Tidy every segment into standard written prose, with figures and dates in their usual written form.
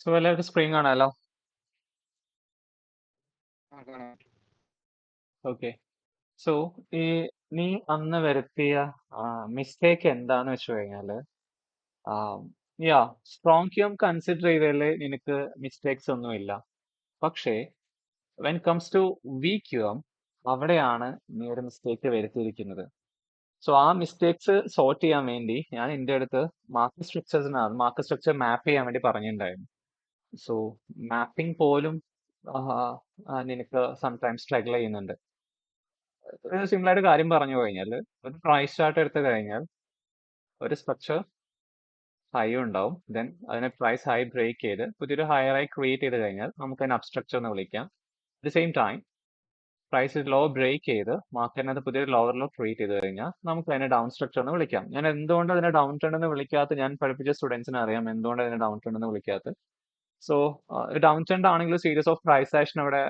So എല്ലാവർക്കും spring ആണല്ലോ. കാണാം. ഓക്കെ. സോ ഈ നീ അന്ന് വരുത്തിയ മിസ്റ്റേക്ക് എന്താന്ന് വെച്ച് കഴിഞ്ഞാല് യാ സ്ട്രോങ് ക്യൂം കൺസിഡർ ചെയ്തതില് നിനക്ക് മിസ്റ്റേക്സ് ഒന്നുമില്ല. പക്ഷേ വെൻ കംസ് ടു വീക്ക് ക്യൂം അവിടെയാണ് നീ ഒരു മിസ്റ്റേക്ക് വരുത്തിയിരിക്കുന്നത്. സോ ആ മിസ്റ്റേക്സ് സോർട്ട് ചെയ്യാൻ വേണ്ടി ഞാൻ എൻ്റെ അടുത്ത് മാർക്കറ്റ് സ്ട്രക്ചർ മാപ്പ് ചെയ്യാൻ വേണ്ടി പറഞ്ഞിട്ടുണ്ടായിരുന്നു. സോ മാപ്പിംഗ് പോലും നിനക്ക് സംടൈംസ് സ്ട്രഗിൾ ചെയ്യുന്നുണ്ട്. ഒരു സിമ്പിൾ ആയിട്ട് കാര്യം പറഞ്ഞു കഴിഞ്ഞാൽ ഒരു പ്രൈസ് ചാർട്ട് എടുത്തു കഴിഞ്ഞാൽ ഒരു സ്ട്രക്ചർ ഹൈ ഉണ്ടാവും, ദെൻ അതിനെ പ്രൈസ് ഹൈ ബ്രേക്ക് ചെയ്ത് പുതിയൊരു ഹയർ ഹൈ ക്രിയേറ്റ് ചെയ്ത് കഴിഞ്ഞാൽ നമുക്ക് അതിനെ അബ്സ്ട്രക്ചർ എന്ന് വിളിക്കാം. At the same time price low break ചെയ്ത് മാർക്കറ്റിനകത്ത് പുതിയൊരു ലോവർ ലോ ക്രിയേറ്റ് ചെയ്ത് കഴിഞ്ഞാൽ നമുക്ക് അതിനെ ഡൗൺ സ്ട്രക്ചർ എന്ന് വിളിക്കാം. ഞാൻ എന്തുകൊണ്ട് അതിനെ ഡൗൺ ട്രെൻഡ് എന്ന് വിളിക്കാത്ത ഞാൻ പഠിപ്പിച്ച സ്റ്റുഡൻസിന് അറിയാം എന്തുകൊണ്ട് അതിനെ ഡൗൺ ട്രെൻഡ് എന്ന് വിളിക്കാത്ത. സോ ഡൗൺ ട്രെൻഡ് ആണെങ്കിലും സീരീസ് ഓഫ് പ്രൈസ് ആക്ഷൻ അവിടെ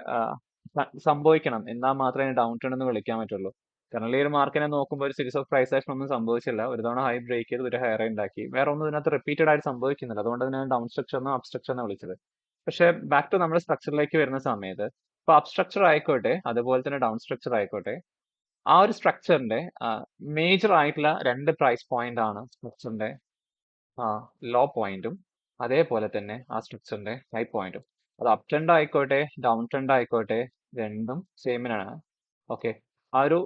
സംഭവിക്കണം എന്നാൽ മാത്രമേ ഡൗൺ ട്രെൻഡ് എന്ന് വിളിക്കാൻ പറ്റുള്ളൂ. കാരണം ഈ ഒരു മാർക്കിനെ നോക്കുമ്പോൾ ഒരു സീരീസ് ഓഫ് പ്രൈസ് ആക്ഷൻ ഒന്നും സംഭവിച്ചില്ല. ഒരു തവണ ഹൈ ബ്രേക്ക് ചെയ്ത് ഒരു ഹയർ ഉണ്ടാക്കി, വേറെ ഒന്നും ഇതിനകത്ത് റിപ്പീറ്റഡ് ആയിട്ട് സംഭവിക്കുന്നില്ല. അതുകൊണ്ട് ഞാൻ ഡൗൺ സ്ട്രക്ചർ എന്നോ അബ്സ്ട്രക്ചർ എന്നോ വിളിച്ചത്. പക്ഷേ ബാക്ക് ടു നമ്മുടെ സ്ട്രക്ചറിലേക്ക് വരുന്ന സമയത്ത് ഇപ്പൊ അബ്സ്ട്രക്ചർ ആയിക്കോട്ടെ അതുപോലെ തന്നെ ഡൗൺ സ്ട്രക്ചർ ആയിക്കോട്ടെ, ആ ഒരു സ്ട്രക്ചറിന്റെ മേജർ ആയിട്ടുള്ള രണ്ട് പ്രൈസ് പോയിന്റ് ആണ് സ്ട്രക്ചറിന്റെ ലോ പോയിന്റും അതേപോലെ തന്നെ ആ സ്ട്രക്ചറിന്റെ ഹൈ പോയിന്റും. അത് അപ് ട്രെൻഡ് ആയിക്കോട്ടെ ഡൗൺ ട്രെൻഡ് ആയിക്കോട്ടെ രണ്ടും സെയിമിനാണ്. ഓക്കെ. ആ ഒരു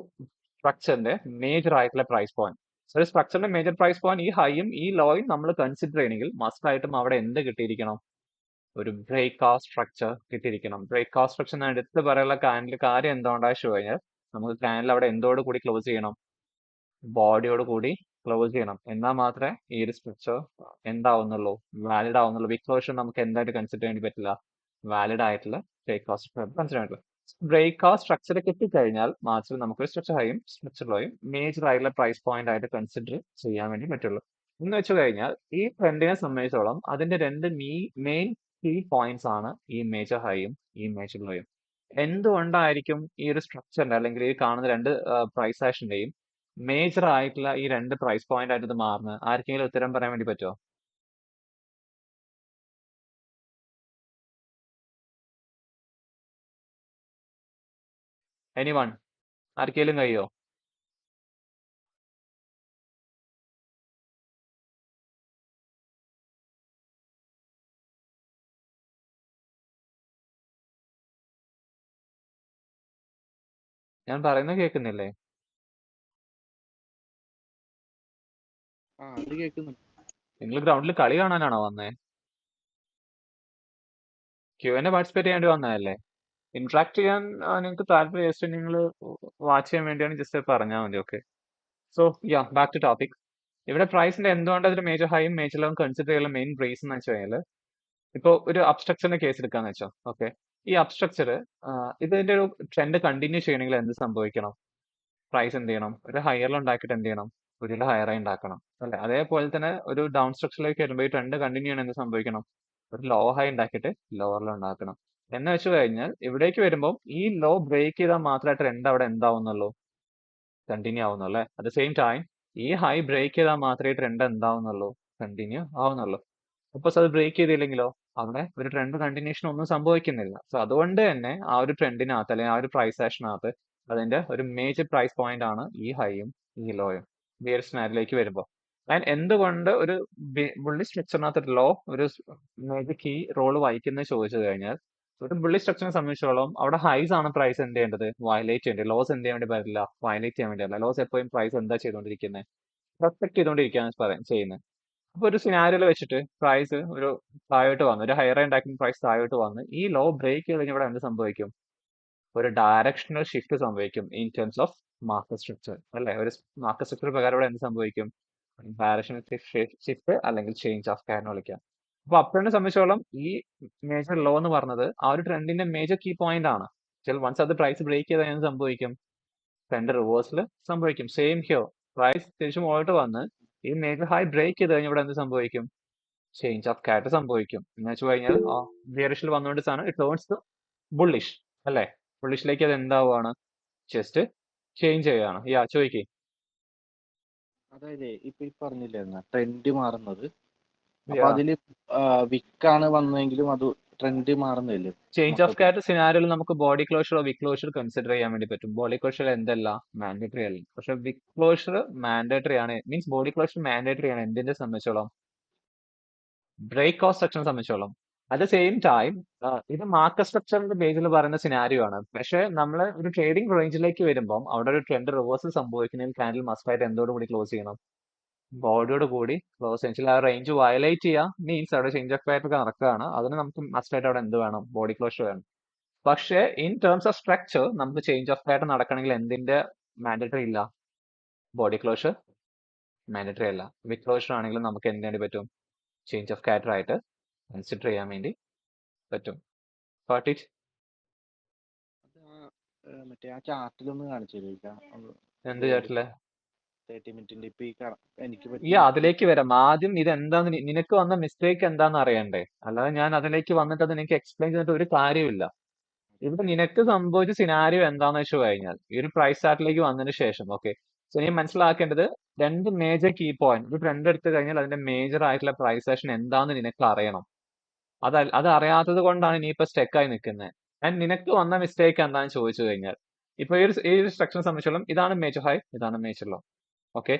സ്ട്രക്ചറിന്റെ മേജർ ആയിട്ടുള്ള പ്രൈസ് പോയിന്റ്, ഒരു സ്ട്രക്ചറിന്റെ മേജർ പ്രൈസ് പോയിന്റ് ഈ ഹൈയും ഈ ലോയും നമ്മൾ കൺസിഡർ ചെയ്യണമെങ്കിൽ മസ്റ്റ് ആയിട്ടും അവിടെ എന്ത് കിട്ടിയിരിക്കണം? ഒരു ബ്രേക്ക് ആ സ്ട്രക്ചർ കിട്ടിയിരിക്കണം. ബ്രേക്ക് ആ സ്ട്രക്ചർ എടുത്ത് പറയാനുള്ള കാര്യം എന്തുകൊണ്ടാ വെച്ച് കഴിഞ്ഞാൽ നമുക്ക് ക്യാൻഡിൽ അവിടെ എന്തോട് കൂടി ക്ലോസ് ചെയ്യണം? ബോഡിയോട് കൂടി ക്ലോസ് ചെയ്യണം. എന്നാൽ മാത്രമേ ഈ ഒരു സ്ട്രക്ചർ എന്താവുന്നുള്ളൂ, വാലിഡ് ആവുന്നുള്ളൂ. വീക്ക് ക്ലോഷർ നമുക്ക് എന്തായിട്ട് കൺസിഡർ ചെയ്യാൻ പറ്റില്ല? വാലിഡ് ആയിട്ടുള്ള ബ്രേക്ക് ആ സ്ട്രക്ചർ കൺസിഡർ ചെയ്യാൻ പറ്റില്ല. ബ്രേക്ക് ആ സ്ട്രക്ചർ കിട്ടിക്കഴിഞ്ഞാൽ മാത്രമേ നമുക്ക് സ്ട്രക്ചർ ഹൈയും സ്ട്രക്ചർ ലോയും മേജർ ആയിട്ടുള്ള പ്രൈസ് പോയിന്റ് ആയിട്ട് കൺസിഡർ ചെയ്യാൻ വേണ്ടി പറ്റുള്ളൂ. എന്ന് വെച്ച് കഴിഞ്ഞാൽ ഈ ട്രെൻഡിനെ സംബന്ധിച്ചോളം അതിന്റെ രണ്ട് മെയിൻ കീ പോയിന്റ്സ് ആണ് ഈ മേജർ ഹൈയും ഈ മേജർ ലോയും. എന്തുകൊണ്ടായിരിക്കും ഈ ഒരു സ്ട്രക്ചറിന്റെ അല്ലെങ്കിൽ ഈ കാണുന്ന രണ്ട് പ്രൈസ് ആക്ഷന്റെയും മേജർ ആയിട്ടുള്ള ഈ രണ്ട് പ്രൈസ് പോയിന്റ് ആയിട്ട് ഇത് മാറുന്നത്? ആർക്കെങ്കിലും ഉത്തരം പറയാൻ വേണ്ടി പറ്റുമോ? എനിവൺ? ആർക്കെങ്കിലും കഴിയോ? ഞാൻ പറയുന്നത് കേൾക്കുന്നില്ലേ? അത് കേൾക്കുന്നുണ്ട്. നിങ്ങൾ ഗ്രൗണ്ടിൽ കളി കാണാനാണോ വന്നേ? ക്യൂവിനെ പാർട്ടിസിപ്പേറ്റ് ചെയ്യേണ്ടി വന്നതല്ലേ? ഇന്ററാക്ട് ചെയ്യാൻ നിങ്ങൾക്ക് താല്പര്യം ജസ്റ്റ് നിങ്ങൾ വാച്ച് ചെയ്യാൻ വേണ്ടിയാണ് ജസ്റ്റ് പറഞ്ഞാൽ മതി. Okay. So back to topic. ഇവിടെ പ്രൈസിന്റെ എന്തുകൊണ്ട് അതിൽ മേജർ ഹൈയും മേജർ ലോയും കൺസിഡർ ചെയ്യാനുള്ള മെയിൻ റീസൺ എന്ന് വെച്ച് കഴിഞ്ഞാൽ ഇപ്പൊ ഒരു അബ്സ്ട്രക്ചറിന്റെ കേസ് എടുക്കാന്ന് വെച്ചോ. ഓക്കെ. ഈ അബ്സ്ട്രക്ചർ ഇതിന്റെ ഒരു ട്രെൻഡ് കണ്ടിന്യൂ ചെയ്യണമെങ്കിൽ എന്ത് സംഭവിക്കണം? പ്രൈസ് എന്ത് ചെയ്യണം? ഒരു ഹയറിൽ ഉണ്ടാക്കിയിട്ട് എന്ത് ചെയ്യണം? ഒരു ഹയർ ആയി ഉണ്ടാക്കണം അല്ലെ? അതേപോലെ തന്നെ ഒരു ഡൗൺ സ്ട്രക്ചറിലേക്ക് വരുമ്പോൾ ഈ ട്രെൻഡ് കണ്ടിന്യൂ ചെയ്യണം എന്ത് സംഭവിക്കണം? ഒരു ലോ ഹൈ ഉണ്ടാക്കിയിട്ട് ലോവറിൽ ഉണ്ടാക്കണം. എന്ന് വെച്ച് കഴിഞ്ഞാൽ ഇവിടേക്ക് വരുമ്പോൾ ഈ ലോ ബ്രേക്ക് ചെയ്താൽ മാത്രമേ ട്രെൻഡ് അവിടെ എന്താവുന്നുള്ളൂ? കണ്ടിന്യൂ ആവുന്നുള്ളൂ അല്ലെ? അറ്റ് ദ സെയിം ടൈം ഈ ഹൈ ബ്രേക്ക് ചെയ്താൽ മാത്രമേ ട്രെൻഡ് എന്താവുന്നുള്ളൂ? കണ്ടിന്യൂ ആവുന്നുള്ളൂ. സപ്പോസ് അത് ബ്രേക്ക് ചെയ്തില്ലെങ്കിലോ അവിടെ ഒരു ട്രെൻഡ് കണ്ടിന്യൂഷൻ ഒന്നും സംഭവിക്കുന്നില്ല. സോ അതുകൊണ്ട് തന്നെ ആ ഒരു ട്രെൻഡിനകത്ത് അല്ലെങ്കിൽ ആ ഒരു പ്രൈസ് ആക്ഷനകത്ത് അതിന്റെ ഒരു മേജർ പ്രൈസ് പോയിന്റ് ആണ് ഈ ഹൈയും ഈ ലോയും ഈ ഒരു സ്നാരിലേക്ക് വരുമ്പോൾ. ആൻഡ് എന്തുകൊണ്ട് ഒരു ബുള്ളി സ്ട്രക്ചറിനകത്ത് ഒരു ലോ ഒരു മേജർ കീ റോൾ വഹിക്കുന്നത് ചോദിച്ചു കഴിഞ്ഞാൽ ഒരു ബുള്ളി സ്ട്രക്ചറിനെ സംബന്ധിച്ചോളം അവിടെ ഹൈസ് ആണ് പ്രൈസ് എന്ത് ചെയ്യേണ്ടത്? വയലേറ്റ് ചെയ്യേണ്ടത്. ലോസ് എന്ത് ചെയ്യാൻ വേണ്ടി പറ്റില്ല? വയലേറ്റ് ചെയ്യാൻ വേണ്ടിയല്ല. ലോസ് എപ്പോഴും പ്രൈസ് എന്താ ചെയ്തുകൊണ്ടിരിക്കുന്നത്? റെസ്പെക്ട് ചെയ്തുകൊണ്ടിരിക്കുകയാണ് ചെയ്യുന്നത്. അപ്പൊ ഒരു സിനാരിയോയിൽ വെച്ചിട്ട് പ്രൈസ് ഒരു താഴോട്ട് വന്നു, ഒരു ഹയർ ഉണ്ടാക്കുന്ന പ്രൈസ് താഴോട്ട് വന്ന് ഈ ലോ ബ്രേക്ക് ചെയ്ത് കഴിഞ്ഞാൽ ഇവിടെ എന്ത് സംഭവിക്കും? ഒരു ഡയറക്ഷണൽ ഷിഫ്റ്റ് സംഭവിക്കും in terms of market structure അല്ലെ? ഒരു മാർക്കറ്റ് സ്ട്രക്ചർ പ്രകാരം ഇവിടെ എന്ത് സംഭവിക്കും? ഡയറക്ഷണൽ ഷിഫ്റ്റ് അല്ലെങ്കിൽ ചേഞ്ച് ഓഫ് കാര്യം വിളിക്കാം. അപ്പൊ അപ്ട്രെൻഡിനെ സംബന്ധിച്ചോളം ഈ മേജർ ലോ എന്ന് പറഞ്ഞത് ആ ഒരു ട്രെൻഡിന്റെ മേജർ കീ പോയിന്റ് ആണ്. വൺസ് അത് പ്രൈസ് ബ്രേക്ക് ചെയ്താൽ എന്ത് സംഭവിക്കും? ട്രെൻഡ് റിവേഴ്സൽ സംഭവിക്കും. സെയിം ഹിയർ പ്രൈസ് തിരിച്ചു മുകളിലോട്ട് വന്ന് ഈ മേജർ ഹൈ ബ്രേക്ക് ചെയ്ത് കഴിഞ്ഞാൽ ഇവിടെ എന്ത് സംഭവിക്കും? ചേഞ്ച് ഓഫ് കാറ്റ് സംഭവിക്കും. എന്ന് വെച്ച് കഴിഞ്ഞാൽ ബിയറിഷിൽ വന്നുകൊണ്ട് സാധനം ഇറ്റ് ടേൺസ് ടു ബുള്ളിഷ് അല്ലെ? ബുള്ളിഷിലേക്ക് അത് എന്താവുകയാണ്? ജസ്റ്റ് ചേഞ്ച് ചെയ്യുകയാണ്. ചോദിക്കേ. അതായത് ഇപ്പൊ ഈ പറഞ്ഞില്ലായിരുന്ന ട്രെൻഡ് മാറുന്നത് അപ്പൊ അതില് വിക്കാണ് വന്നതെങ്കിലും അത് ട്രെൻഡ് മാറുന്നില്ലേ ചേഞ്ച് ഓഫ് മൊത്തത്തിൽ? കാറ്റ് സിനാരിയോയിൽ നമുക്ക് ബോഡി ക്ലോഷറോ വിക്ക് ക്ലോഷർ കൺസിഡർ ചെയ്യാൻ വേണ്ടി പറ്റും. ബോഡി ക്ലോഷർ എന്തല്ല മാൻഡേറ്ററി അല്ല, പക്ഷെ വിക്ക് ക്ലോഷർ മാൻഡേറ്ററി ആണ്. മീൻസ് ബോഡി ക്ലോഷർ മാൻഡേറ്ററി ആണ് എന്തിന്റെ സംബന്ധിച്ചോളം, ബ്രേക്ക് കോസ്റ്റ് സ്ട്രക്ചറിനെ സംബന്ധിച്ചോളം. അറ്റ് ദ സെയിം ടൈം ഇത് മാർക്കറ്റ് സ്ട്രക്ചറിന്റെ ബേസിൽ പറയുന്ന സിനാരിയോ ആണ്. പക്ഷെ നമ്മൾ ഒരു ട്രേഡിംഗ് റേഞ്ചിലേക്ക് വരുമ്പോൾ അവിടെ ഒരു ട്രെൻഡ് റിവേഴ്സൽ സംഭവിക്കുന്നതിൽ കാൻഡിൽ മസ്റ്റ് ആയിട്ട് എന്തോടുകൂടി ക്ലോസ് ചെയ്യണം, ബോഡിയോട് കൂടി ക്ലോസ് ചെയ്യണം. ആ റേഞ്ച് വയലേറ്റ് ചെയ്യാം മീൻസ് അവിടെ ചേഞ്ച് ഓഫ് പാറ്റേൺ നടക്കുകയാണ്, അതിന് നമുക്ക് മസ്റ്റ് ആയിട്ട് അവിടെ എന്ത് വേണം, ബോഡി ക്ലോഷർ വേണം. പക്ഷേ ഇൻ ടേംസ് ഓഫ് സ്ട്രക്ചർ നമുക്ക് ചേഞ്ച് ഓഫ് പാറ്റേൺ നടക്കണമെങ്കിൽ എന്തിന്റെ മാൻഡേറ്ററി ഇല്ല, ബോഡി ക്ലോഷർ മാൻഡേറ്ററി അല്ല. വിത്ത് ക്ലോഷർ ആണെങ്കിലും നമുക്ക് എന്ത് ചെയ്യാൻ പറ്റും, ചേഞ്ച് ഓഫ് കാറ്റർ ആയിട്ട് കൺസിഡർ ചെയ്യാൻ വേണ്ടി പറ്റും. Got it? മറ്റേ ആ ചാർട്ടിലൊന്ന് കാണിച്ചു തരുക എന്ത് ചാറ്റില്? 30 മിനിറ്റിന്റെ ഇപ്പൊ എനിക്ക് ഈ പറ്റിയ അതിലേക്ക് വരാം. ആദ്യം ഇത് എന്താന്ന് നിനക്ക് വന്ന മിസ്റ്റേക്ക് എന്താന്ന് അറിയണ്ടേ, അല്ലാതെ ഞാൻ അതിലേക്ക് വന്നിട്ട് അത് നിനക്ക് എക്സ്പ്ലെയിൻ ചെയ്തിട്ട് ഒരു കാര്യമില്ല. ഇവിടെ നിനക്ക് സംഭവിച്ച സിനാരിയോ എന്താന്ന് വെച്ച് കഴിഞ്ഞാൽ ഈ ഒരു പ്രൈസ് ചാർട്ടിലേക്ക് വന്നതിന് ശേഷം, ഓക്കെ, സോ നീ മനസ്സിലാക്കേണ്ടത് രണ്ട് മേജർ കീ പോയിന്റ്. ഒരു ട്രെൻഡ് എടുത്തു കഴിഞ്ഞാൽ അതിന്റെ മേജർ ആയിട്ടുള്ള പ്രൈസ് ആക്ഷൻ എന്താന്ന് നിനക്ക് അറിയണം. അത് അറിയാത്തത് കൊണ്ടാണ് നീ ഇപ്പൊ സ്റ്റെക്കായി നിൽക്കുന്നത്. ആൻഡ് നിനക്ക് വന്ന മിസ്റ്റേക്ക് എന്താണെന്ന് ചോദിച്ചു കഴിഞ്ഞാൽ, ഇപ്പൊ ഈ ഒരു സ്ട്രക്ചറിനെ സംബന്ധിച്ചോളം ഇതാണ് മേജർ ഹൈ, ഇതാണ് മേജർ ലോ. ഓക്കെ,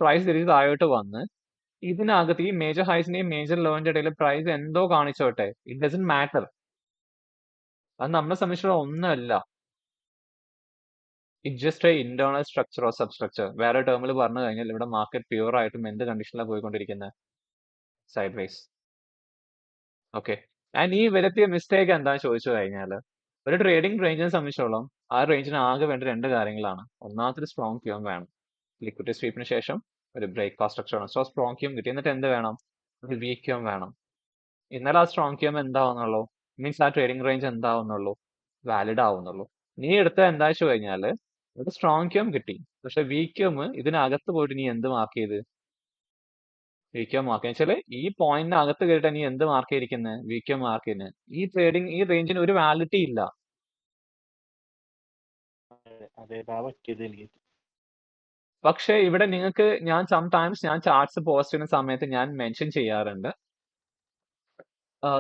പ്രൈസ് തിരിച്ച് താഴോട്ട് വന്ന് ഇതിനകത്ത് ഈ മേജർ ഹൈസിന്റെയും മേജർ ലോന്റെ ഇടയിൽ പ്രൈസ് എന്തോ കാണിച്ചോട്ടെ, ഇറ്റ് ഡസന്റ് മാറ്റർ. അത് നമ്മളെ സംബന്ധിച്ചിടത്തോളം ഒന്നുമല്ല. It just A internal structure or sub structure. വേറെ ടേമിൽ പറഞ്ഞു കഴിഞ്ഞാൽ ഇവിടെ മാർക്കറ്റ് പ്യൂർ ആയിട്ടും എന്ത് കണ്ടീഷനിലാണ് പോയിക്കൊണ്ടിരിക്കുന്നത്, സൈഡ് വൈസ്. ഓക്കെ, ആൻഡ് ഈ വരുത്തിയ മിസ്റ്റേക്ക് എന്താണെന്ന് ചോദിച്ചു കഴിഞ്ഞാൽ, ഒരു ട്രേഡിംഗ് റേഞ്ചിനെ സംബന്ധിച്ചോളം ആ റേഞ്ചിന് ആകെ വേണ്ട രണ്ട് കാര്യങ്ങളാണ്. ഒന്നാമത്തെ സ്ട്രോങ് ക്യൂം വേണം, ലിക്വിഡിറ്റി സ്വീപ്പിന് ശേഷം ഒരു ബ്രേക്ക് കോസ്റ്റ് സ്ട്രക്ചർ വേണം. സോ സ്ട്രോങ് ക്യൂം കിട്ടി, എന്നിട്ട് എന്ത് വേണം, ഒരു വീക്ക് ക്യൂം വേണം. ഇന്നലെ ആ സ്ട്രോങ് ക്യൂം എന്താവുന്നുള്ളൂ, മീൻസ് ആ ട്രേഡിംഗ് റേഞ്ച് എന്താവുന്നുള്ളൂ, വാലിഡ് ആവുന്നുള്ളൂ. നീ എടുത്ത എന്താ വെച്ച് കഴിഞ്ഞാൽ ഒരു സ്ട്രോങ് ക്യൂം കിട്ടി, പക്ഷെ വീക്ക് ക്യൂം ഇതിനകത്ത് പോയിട്ട് നീ എന്ത് മാർക്ക് ചെയ്ത്, വീക്ക് ക്യൂം മാർക്ക് വെച്ചാല് ഈ പോയിന്റിനകത്ത് കയറിയിട്ട് നീ എന്ത് മാർക്ക് ചെയ്തിരിക്കുന്നത്, വീക്ക് ക്യൂം മാർക്ക് ചെയ്യുന്നത്. ഈ റേഞ്ചിന് ഒരു വാലിഡിറ്റി ഇല്ല. അതേതാ പറ്റിയത് എനിക്ക്. പക്ഷെ ഇവിടെ നിങ്ങൾക്ക് ഞാൻ സംടൈംസ് ഞാൻ ചാർട്ട്സ് പോസ്റ്റ് ചെയ്യുന്ന സമയത്ത് ഞാൻ മെൻഷൻ ചെയ്യാറുണ്ട്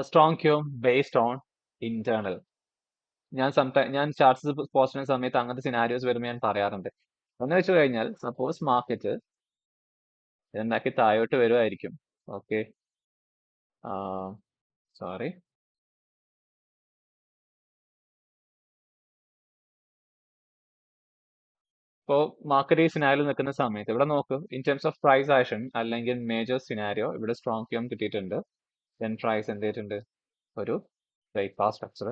സ്ട്രോങ് ക്യൂം ബേസ്ഡ് ഓൺ ഇന്റേണൽ. ഞാൻ ചാർട്ട്സ് പോസ്റ്റ് ചെയ്യുന്ന സമയത്ത് അങ്ങനത്തെ സിനാരിയോസ് വരുമ്പോൾ ഞാൻ പറയാറുണ്ട്. എന്ന് വെച്ച് കഴിഞ്ഞാൽ സപ്പോസ് മാർക്കറ്റ് എന്താക്കി താഴോട്ട് വരുമായിരിക്കും, ഓക്കെ, സോറി, ഇപ്പോ മാർക്കറ്റ് ഈ സിനാരിയോ നിൽക്കുന്ന സമയത്ത് ഇവിടെ നോക്ക്, in terms of price action അല്ലെങ്കിൽ മേജർ സിനാരിയോ ഇവിടെ സ്ട്രോങ് ക്യൂം കിട്ടിയിട്ടുണ്ട്. ദെൻ പ്രൈസ് എന്ത് ചെയ്തിട്ടുണ്ട്, ഒരു ബ്രേക്ക്ഫാസ്റ്റ് സ്ട്രക്ചർ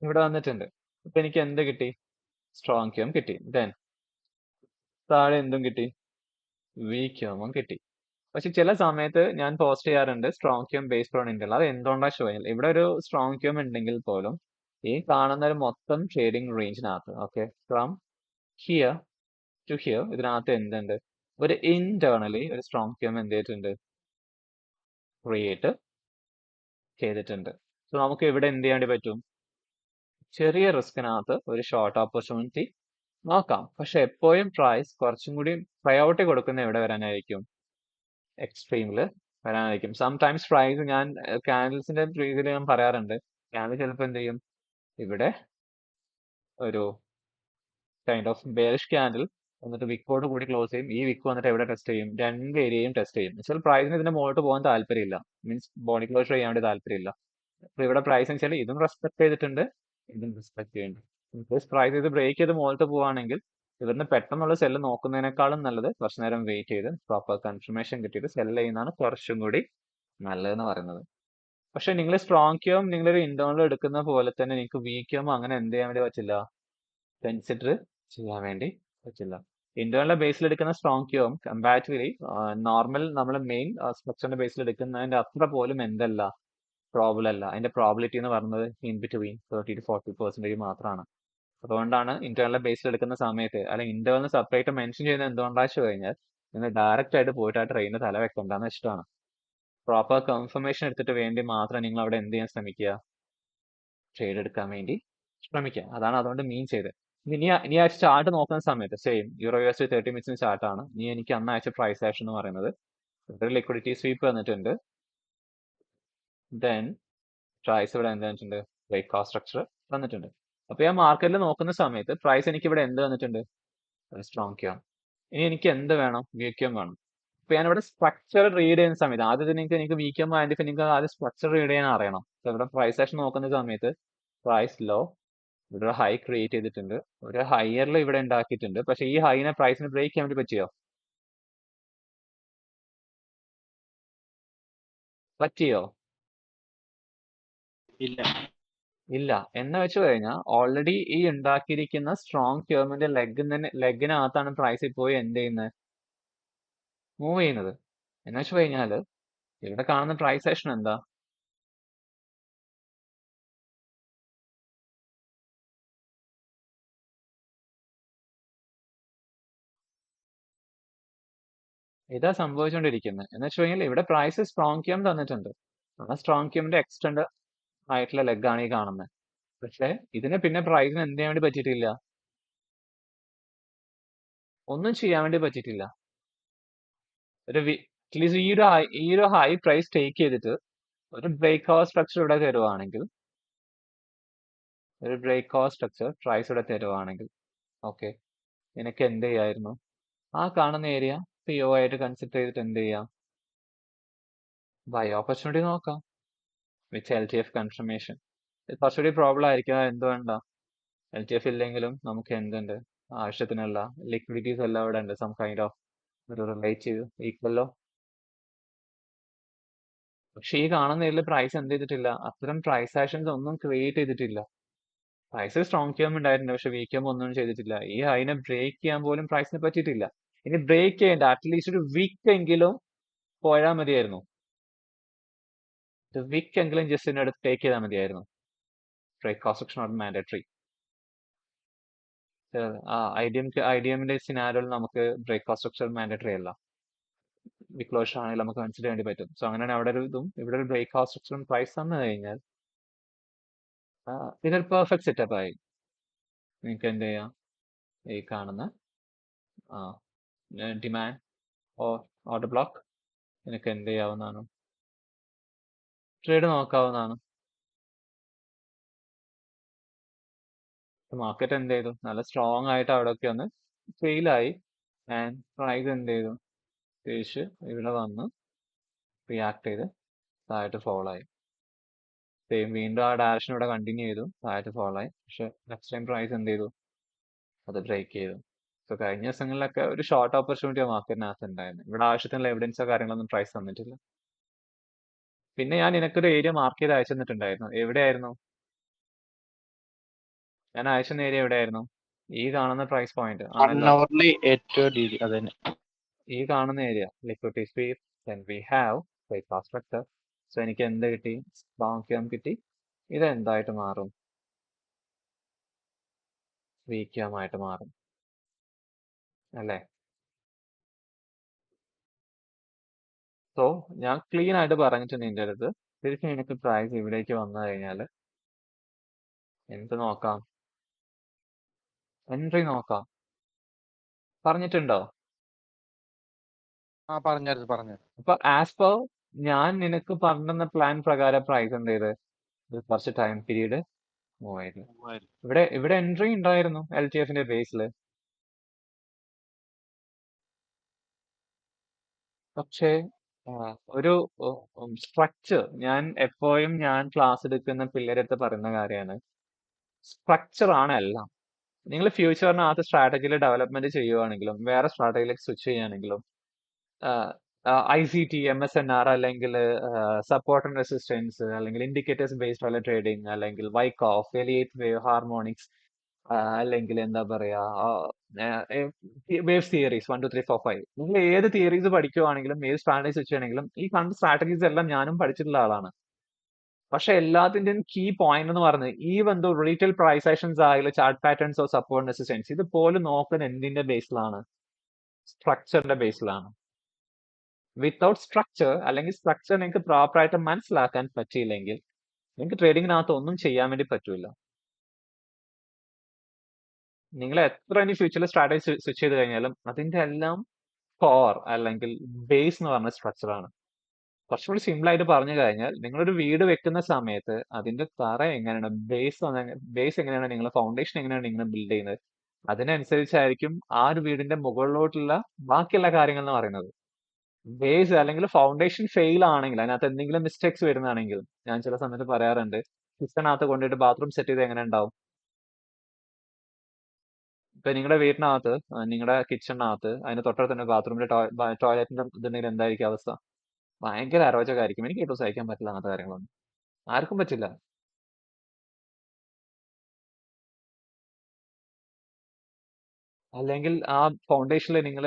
ഇവിടെ വന്നിട്ടുണ്ട്. ഇപ്പൊ എനിക്ക് എന്ത് കിട്ടി, സ്ട്രോങ് ക്യൂം കിട്ടി. ദെൻ താഴെ എന്തും കിട്ടി, വീക്ക് ക്യൂമും കിട്ടി. പക്ഷെ ചില സമയത്ത് ഞാൻ പോസ്റ്റ് ചെയ്യാറുണ്ട് സ്ട്രോങ് ക്യൂം ബേസ്ഡ് ഓൺ ഇന്റർണൽ. അത് എന്തുകൊണ്ടാണ് ഷോ ചെയ്യുന്നത്, ഇവിടെ ഒരു സ്ട്രോങ് ക്യൂം ഉണ്ടെങ്കിൽ പോലും ഈ കാണുന്ന ഒരു മൊത്തം ട്രേഡിംഗ് റേഞ്ചിനകത്ത്, okay, from here to here ഇതിനകത്ത് എന്തുണ്ട്, ഒരു ഇന്റേണലി ഒരു സ്ട്രോങ് ക്യൂം എന്ത് ചെയ്തിട്ടുണ്ട്, ക്രിയേറ്റ് ചെയ്തിട്ടുണ്ട്. സോ നമുക്ക് ഇവിടെ എന്ത് ചെയ്യാൻ പറ്റും, ചെറിയ റിസ്കിനകത്ത് ഒരു ഷോർട്ട് ഓപ്പർച്യൂണിറ്റി നോക്കാം. പക്ഷെ എപ്പോഴും പ്രൈസ് കുറച്ചും കൂടി പ്രയോറിറ്റി കൊടുക്കുന്ന എവിടെ വരാനായിരിക്കും, എക്സ്ട്രീമിൽ വരാനായിരിക്കും. സംടൈംസ് പ്രൈസ് ഞാൻ ക്യാൻഡിൽസിന്റെ രീതിയിൽ ഞാൻ പറയാറുണ്ട്, ക്യാൻഡിൽ ചിലപ്പോൾ എന്ത് ചെയ്യും, ഇവിടെ ഒരു കൈൻഡ് ഓഫ് ബെയറിഷ് ക്യാൻഡിൽ എന്നിട്ട് വിക്കോട് കൂടി ക്ലോസ് ചെയ്യും. ഈ വിക്ക് വന്നിട്ട് എവിടെ ടെസ്റ്റ് ചെയ്യും, രണ്ട് ഏരിയയും ടെസ്റ്റ് ചെയ്യും. വെച്ചാൽ പ്രൈസിന് ഇതിന്റെ മുകളിലോട്ട് പോകാൻ താല്പര്യമില്ല, മീൻസ് ബോഡി ക്ലോസ് ചെയ്യാൻ വേണ്ടി താല്പര്യമില്ല. അപ്പൊ ഇവിടെ പ്രൈസ് വെച്ചാൽ ഇതും റെസ്പെക്ട് ചെയ്തിട്ടുണ്ട്, ഇതും റെസ്പെക്ട് ചെയ്യുന്നുണ്ട്. പ്രൈസ് ഇത് ബ്രേക്ക് ചെയ്ത് മുകളിലോട്ട് പോവാണെങ്കിൽ ഇവിടുന്ന് പെട്ടെന്നുള്ള സെല്ല് നോക്കുന്നതിനേക്കാളും നല്ലത് കുറച്ചു നേരം വെയിറ്റ് ചെയ്ത് പ്രോപ്പർ കൺഫർമേഷൻ കിട്ടിയിട്ട് സെല്ല് ചെയ്യുന്നതാണ് കുറച്ചും കൂടി നല്ലതെന്ന് പറയുന്നത്. പക്ഷെ നിങ്ങൾ സ്ട്രോങ് ക്യൂം നിങ്ങളൊരു ഇന്റേണൽ എടുക്കുന്ന പോലെ തന്നെ നിങ്ങൾക്ക് വീക്ക് ക്യൂം അങ്ങനെ എന്ത് ചെയ്യാൻ വേണ്ടി പറ്റില്ല, കൺസിഡർ ചെയ്യാൻ വേണ്ടി പറ്റില്ല. ഇന്റേണൽ ബേസിൽ എടുക്കുന്ന സ്ട്രോങ് ക്യൂം കമ്പാരിറ്റീവ്ലി നോർമൽ നമ്മൾ മെയിൻ സ്ട്രക്ചറിന്റെ ബേസിൽ എടുക്കുന്നതിന്റെ അത്ര പോലും എന്തല്ല, പ്രോബിൾ അല്ല. അതിന്റെ പ്രോബിലിറ്റി എന്ന് പറയുന്നത് ഇൻ ബിറ്റ്വീൻ 30 to 40% മാത്രമാണ്. അതുകൊണ്ടാണ് ഇന്റേണൽ ബേസിൽ എടുക്കുന്ന സമയത്ത് അല്ലെങ്കിൽ ഇന്റേണൽ സെപ്പറേറ്റ് മെൻഷൻ ചെയ്യുന്നത് എന്തുകൊണ്ടാണെന്ന് വെച്ച് കഴിഞ്ഞാൽ നിങ്ങൾ ഡയറക്റ്റ് ആയിട്ട് പോയിട്ട് ആ ട്രെയിനിന് തല വെക്കണ്ടെന്ന് വെച്ചിട്ടാണ്. പ്രോപ്പർ കൺഫർമേഷൻ എടുത്തിട്ട് വേണ്ടി മാത്രം നിങ്ങൾ അവിടെ എന്ത് ചെയ്യാൻ ശ്രമിക്കുക, ട്രേഡ് എടുക്കാൻ വേണ്ടി ശ്രമിക്കുക. അതാണ് അതുകൊണ്ട് മീൻ ചെയ്തത്. ഇനി ആ ചാർട്ട് നോക്കുന്ന സമയത്ത് സെയിം യൂറോ യു എസ് 30 മിനിറ്റ്സിന് ചാർട്ടാണ് നീ എനിക്ക് അന്ന് അയച്ച പ്രൈസ് ആക്ഷൻ എന്ന് പറയുന്നത്. ഇവിടെ ലിക്വിഡിറ്റി സ്വീപ്പ് വന്നിട്ടുണ്ട്. ദെൻ പ്രൈസ് ഇവിടെ എന്ത് തന്നിട്ടുണ്ട്? ബ്രേക്ക് കോസ്റ്റ് സ്ട്രക്ചർ തന്നിട്ടുണ്ട്. അപ്പൊ ഞാൻ മാർക്കറ്റിൽ നോക്കുന്ന സമയത്ത് പ്രൈസ് എനിക്ക് ഇവിടെ എന്ത് തന്നിട്ടുണ്ട്? Strong cam. ഇനി എനിക്ക് എന്ത് വേണം? വീക്കം വേണം. അപ്പൊ ഞാനിവിടെ സ്ട്രക്ചർ റീഡ് ചെയ്യുന്ന സമയത്ത് ആദ്യം തന്നെ എനിക്ക് വീക്കം ഐഡന്റിഫൈ എനിക്ക് ആദ്യം സ്ട്രക്ചർ റീഡ് ചെയ്യാൻ അറിയണം. അപ്പൊ ഇവിടെ പ്രൈസ് ആക്ഷൻ നോക്കുന്ന സമയത്ത് പ്രൈസ് ലോ ഇവിടെ ഹൈ ക്രിയേറ്റ് ചെയ്തിട്ടുണ്ട്. ഒരു ഹയറിൽ ഇവിടെ ഉണ്ടാക്കിയിട്ടുണ്ട്. പക്ഷെ ഈ ഹൈനെ പ്രൈസിന് ബ്രേക്ക് ചെയ്യാൻ വേണ്ടി പറ്റിയോ? പറ്റിയോ? ഇല്ല. ഇല്ല. എന്ന് വെച്ച് കഴിഞ്ഞാൽ ഓൾറെഡി ഈ ഉണ്ടാക്കിയിരിക്കുന്ന സ്ട്രോങ് ക്യൂമിന്റെ ലെഗിനകത്താണ് പ്രൈസ് പോയി എന്ത് ചെയ്യുന്നത്? മൂവ് ചെയ്യുന്നത്. എന്ന് വെച്ച് കഴിഞ്ഞാല് ഇവിടെ കാണുന്ന പ്രൈസ് ആക്ഷൻ എന്താ? ഇതാ സംഭവിച്ചുകൊണ്ടിരിക്കുന്നത്. എന്ന് വെച്ച് കഴിഞ്ഞാൽ ഇവിടെ പ്രൈസ് സ്ട്രോങ് ക്യൂം തന്നിട്ടുണ്ട്. ആ സ്ട്രോങ് ക്യൂമിന്റെ എക്സ്റ്റൻഡ് ആയിട്ടുള്ള ലെഗാണ് ഈ കാണുന്നത്. പക്ഷെ ഇതിന് പിന്നെ പ്രൈസിന് എന്ത് ചെയ്യാൻ വേണ്ടി പറ്റിയിട്ടില്ല? ഒന്നും ചെയ്യാൻ വേണ്ടി പറ്റിയിട്ടില്ല. അറ്റ്ലീസ്റ്റ് ഈ ഒരു ഹൈ പ്രൈസ് ടേക്ക് ചെയ്തിട്ട് ഒരു ബ്രേക്ക് ഔട്ട് സ്ട്രക്ചർ ഇവിടെ തരുവാണെങ്കിൽ പ്രൈസ് ഇവിടെ തരുവാണെങ്കിൽ ഓക്കെ, നിനക്ക് എന്ത് ചെയ്യായിരുന്നു? ആ കാണുന്ന ഏരിയ PO ആയിട്ട് കൺസിഡർ ചെയ്തിട്ട് എന്ത് ചെയ്യാം? ബൈ ഓപ്പർച്യൂണിറ്റി നോക്കാം വിത്ത് LTF കൺഫർമേഷൻ. ഇത് കുറച്ചുകൂടി പ്രോബ്ലം ആയിരിക്കും. എന്തുകൊണ്ടാ? LTF ഇല്ലെങ്കിലും നമുക്ക് എന്തുണ്ട്? ആവശ്യത്തിനുള്ള ലിക്വിഡിറ്റീസ് എല്ലാം ഇവിടെ ഉണ്ട്. സം കൈൻഡ് ഓഫ് ഒരു റിലേറ്റീവ് ഈക്വലോ. പക്ഷെ ഈ കാണുന്ന ഏരിയയിൽ പ്രൈസ് എന്ത് ചെയ്തിട്ടില്ല? അത്തരം പ്രൈസ് ആക്ഷൻസ് ഒന്നും ക്രിയേറ്റ് ചെയ്തിട്ടില്ല. പ്രൈസിൽ സ്ട്രോങ് ക്യൂം ഉണ്ടായിട്ടുണ്ട്. പക്ഷെ വീക്ക് ക്യൂം ഒന്നും ചെയ്തിട്ടില്ല. ഈ ഹൈനെ ബ്രേക്ക് ചെയ്യാൻ പോലും പ്രൈസിന് പറ്റിയിട്ടില്ല. ഇനി ബ്രേക്ക് ചെയ്യേണ്ട അറ്റ്ലീസ്റ്റ് ഒരു വീക്ക് എങ്കിലും പോയാൽ മതിയായിരുന്നു. ഒരു വീക്ക് എങ്കിലും ജസ്റ്റ് ഇതിനടുത്ത് ടേക്ക് ചെയ്താൽ മതിയായിരുന്നു. Break cost not mandatory. IDMന്റെ സിനാരിയോയിൽ നമുക്ക് ബ്രേക്ക് കോസ്റ്റ് സ്ട്രക്ചർ മാൻഡേറ്ററി അല്ല. വിക്ലോഷ് ആണെങ്കിൽ നമുക്ക് കൺസിഡർ ചെയ്യേണ്ടി പറ്റും. സോ അങ്ങനെയാണ് അവിടെ ഒരു ഇതും ഇവിടെ ഒരു ബ്രേക്ക് കോസ്റ്റ് സ്ട്രക്ചറും പ്രൈസ് തന്നു കഴിഞ്ഞാൽ ഇതൊരു പെർഫെക്റ്റ് സെറ്റപ്പ് ആയി. നിങ്ങൾക്ക് എന്ത് ചെയ്യാം? ഈ കാണുന്ന ഡിമാൻഡ് ഓർഡർ ബ്ലോക്ക് നിനക്ക് എന്ത് ചെയ്യാവുന്നതാണ്? ട്രേഡ് നോക്കാവുന്നതാണ്. മാർക്കറ്റ് എന്ത് ചെയ്തു? നല്ല സ്ട്രോങ് ആയിട്ട് അവിടെയൊക്കെ ഒന്ന് ഫെയിലായി. ആൻഡ് പ്രൈസ് എന്ത് ചെയ്തു? തിരിച്ച് ഇവിടെ വന്ന് റിയാക്ട് ചെയ്ത് താഴോട്ട് ഫോളോ ആയി. സെയിം വീണ്ടും ആ ഡയറക്ഷൻ ഇവിടെ കണ്ടിന്യൂ ചെയ്തു, താഴോട്ട് ഫോളോ ആയി. പക്ഷെ നെക്സ്റ്റ് ടൈം പ്രൈസ് എന്ത് ചെയ്തു? അത് ബ്രേക്ക് ചെയ്തു. സോ കഴിഞ്ഞ ദിവസങ്ങളിലൊക്കെ ഒരു ഷോർട്ട് ഓപ്പർച്യൂണിറ്റി മാർക്കറ്റിനകത്ത് ഉണ്ടായിരുന്നു. ഇവിടെ ആവശ്യത്തിനുള്ള എവിഡൻസോ കാര്യങ്ങളൊന്നും പ്രൈസ് തന്നിട്ടില്ല. പിന്നെ ഞാൻ നിനക്കൊരു ഏരിയ മാർക്ക് ചെയ്ത് അയച്ചു തന്നിട്ടുണ്ടായിരുന്നു. എവിടെയായിരുന്നു? ഞാൻ അയച്ച ഏരിയ എവിടെയായിരുന്നു? ഈ കാണുന്ന പ്രൈസ് പോയിന്റ് 1 ആണല്ലോ. hourly ഏറ്റവും രീതി അതന്നെ. ഈ കാണുന്ന area liquidity sweep, then we have break cost structure. So എനിക്ക് എന്ത് കിട്ടി? സ്ട്രോങ് ക്യൂം കിട്ടി. ഇത് എന്തായിട്ട് മാറും? വീക്ക് ക്യൂം ആയിട്ട് മാറും അല്ലേ? സോ ഞാൻ ക്ലീൻ ആയിട്ട് പറഞ്ഞിട്ടുണ്ട് നിന്റെ അടുത്ത്. തിരിച്ച് എനിക്ക് പ്രൈസ് ഇവിടേക്ക് വന്നു കഴിഞ്ഞാൽ എന്ത് നോക്കാം? എൻട്രി നോക്കാം. പറഞ്ഞിട്ടുണ്ടോ? പറഞ്ഞായിരുന്നു. അപ്പൊ ആസ് പെർ ഞാൻ നിനക്ക് പറഞ്ഞ പ്ലാൻ പ്രകാരം പ്രൈസ് എന്ത് ചെയ്ത് കുറച്ച് ടൈം പീരീഡ് മൂവ് ചെയ്തു. ഇവിടെ എൻട്രി ഉണ്ടായിരുന്നു LTFന്റെ ബേസിൽ. പക്ഷേ ഒരു സ്ട്രക്ചർ എപ്പോഴും ഞാൻ ക്ലാസ് എടുക്കുന്ന പിള്ളേരടുത്ത് പറയുന്ന കാര്യമാണ്, സ്ട്രക്ചർ ആണ് എല്ലാം. നിങ്ങൾ ഫ്യൂച്ചറിനകത്ത് സ്ട്രാറ്റജിയിൽ ഡെവലപ്മെന്റ് ചെയ്യുവാണെങ്കിലും വേറെ സ്ട്രാറ്റജിയിലേക്ക് സ്വിച്ച് ചെയ്യുകയാണെങ്കിലും ICT, MSNR അല്ലെങ്കിൽ സപ്പോർട്ട് ആൻഡ് റെസിസ്റ്റൻസ് അല്ലെങ്കിൽ ഇൻഡിക്കേറ്റേഴ്സ് ബേസ്ഡ് ഉള്ള ട്രേഡിംഗ് അല്ലെങ്കിൽ വൈക്കോഫ്, എലിയറ്റ് വേവ്, ഹാർമോണിക്സ് അല്ലെങ്കിൽ എന്താ പറയാ വേവ് തിയറീസ് 1 2 3 4 5. നിങ്ങൾ ഏത് തിയറീസ് പഠിക്കുവാണെങ്കിലും ഏത് സ്ട്രാറ്റജി സ്വിച്ച് ചെയ്യണമെങ്കിലും ഈ കണ്ട സ്ട്രാറ്റജീസ് എല്ലാം ഞാനും പഠിച്ചിട്ടുള്ള ആളാണ്. പക്ഷെ എല്ലാത്തിന്റെയും കീ പോയിന്റ് എന്ന് പറയുന്നത് even though retail price actions ആയാലും chart patterns of support resistance ഇത് പോലും നോക്കുന്ന എന്തിന്റെ ബേസിലാണ്? സ്ട്രക്ചറിന്റെ ബേസിലാണ്. വിത്തൗട്ട് സ്ട്രക്ചർ അല്ലെങ്കിൽ സ്ട്രക്ചർ നിങ്ങൾക്ക് പ്രോപ്പറായിട്ട് മനസ്സിലാക്കാൻ പറ്റിയില്ലെങ്കിൽ നിങ്ങൾക്ക് ട്രേഡിങ്ങിനകത്ത് ഒന്നും ചെയ്യാൻ വേണ്ടി പറ്റൂല. നിങ്ങൾ എത്ര ഇനി ഫ്യൂച്ചറിൽ സ്ട്രാറ്റജി സ്വിച്ച് ചെയ്ത് കഴിഞ്ഞാലും അതിന്റെ എല്ലാം കോർ അല്ലെങ്കിൽ ബേസ് എന്ന് പറഞ്ഞ സ്ട്രക്ചറാണ്. കുറച്ചുകൂടി സിമ്പിൾ ആയിട്ട് പറഞ്ഞു കഴിഞ്ഞാൽ നിങ്ങളൊരു വീട് വെക്കുന്ന സമയത്ത് അതിന്റെ തറ എങ്ങനെയാണ്, ബേസ് എങ്ങനെയാണ്, നിങ്ങളുടെ ഫൗണ്ടേഷൻ എങ്ങനെയാണ് നിങ്ങൾ ബിൽഡ് ചെയ്യുന്നത്, അതിനനുസരിച്ചായിരിക്കും ആ ഒരു വീടിന്റെ മുകളിലോട്ടുള്ള ബാക്കിയുള്ള കാര്യങ്ങൾ എന്ന് പറയുന്നത്. ബേസ് അല്ലെങ്കിൽ ഫൗണ്ടേഷൻ ഫെയിൽ ആണെങ്കിൽ, അതിനകത്ത് എന്തെങ്കിലും മിസ്റ്റേക്സ് വരുന്നതാണെങ്കിൽ, ഞാൻ ചില സമയത്ത് പറയാറുണ്ട്, കിച്ചണകത്ത് കൊണ്ടുപോയിട്ട് ബാത്റൂം സെറ്റ് ചെയ്ത് എങ്ങനെ ഉണ്ടാവും? ഇപ്പൊ നിങ്ങളുടെ വീട്ടിനകത്ത്, നിങ്ങളുടെ കിച്ചണിനകത്ത് അതിന് തൊട്ടടുത്ത് തന്നെ ബാത്റൂമിന്റെ ടോയ്ലറ്റിന്റെ ഇതുണ്ടെങ്കിൽ എന്തായിരിക്കും അവസ്ഥ? ഭയങ്കര അരോചകമായിരിക്കും. എനിക്ക് ഏറ്റവും സഹിക്കാൻ പറ്റില്ല അങ്ങനത്തെ കാര്യങ്ങളൊന്നും. ആർക്കും പറ്റില്ല. അല്ലെങ്കിൽ ആ ഫൗണ്ടേഷനിൽ നിങ്ങൾ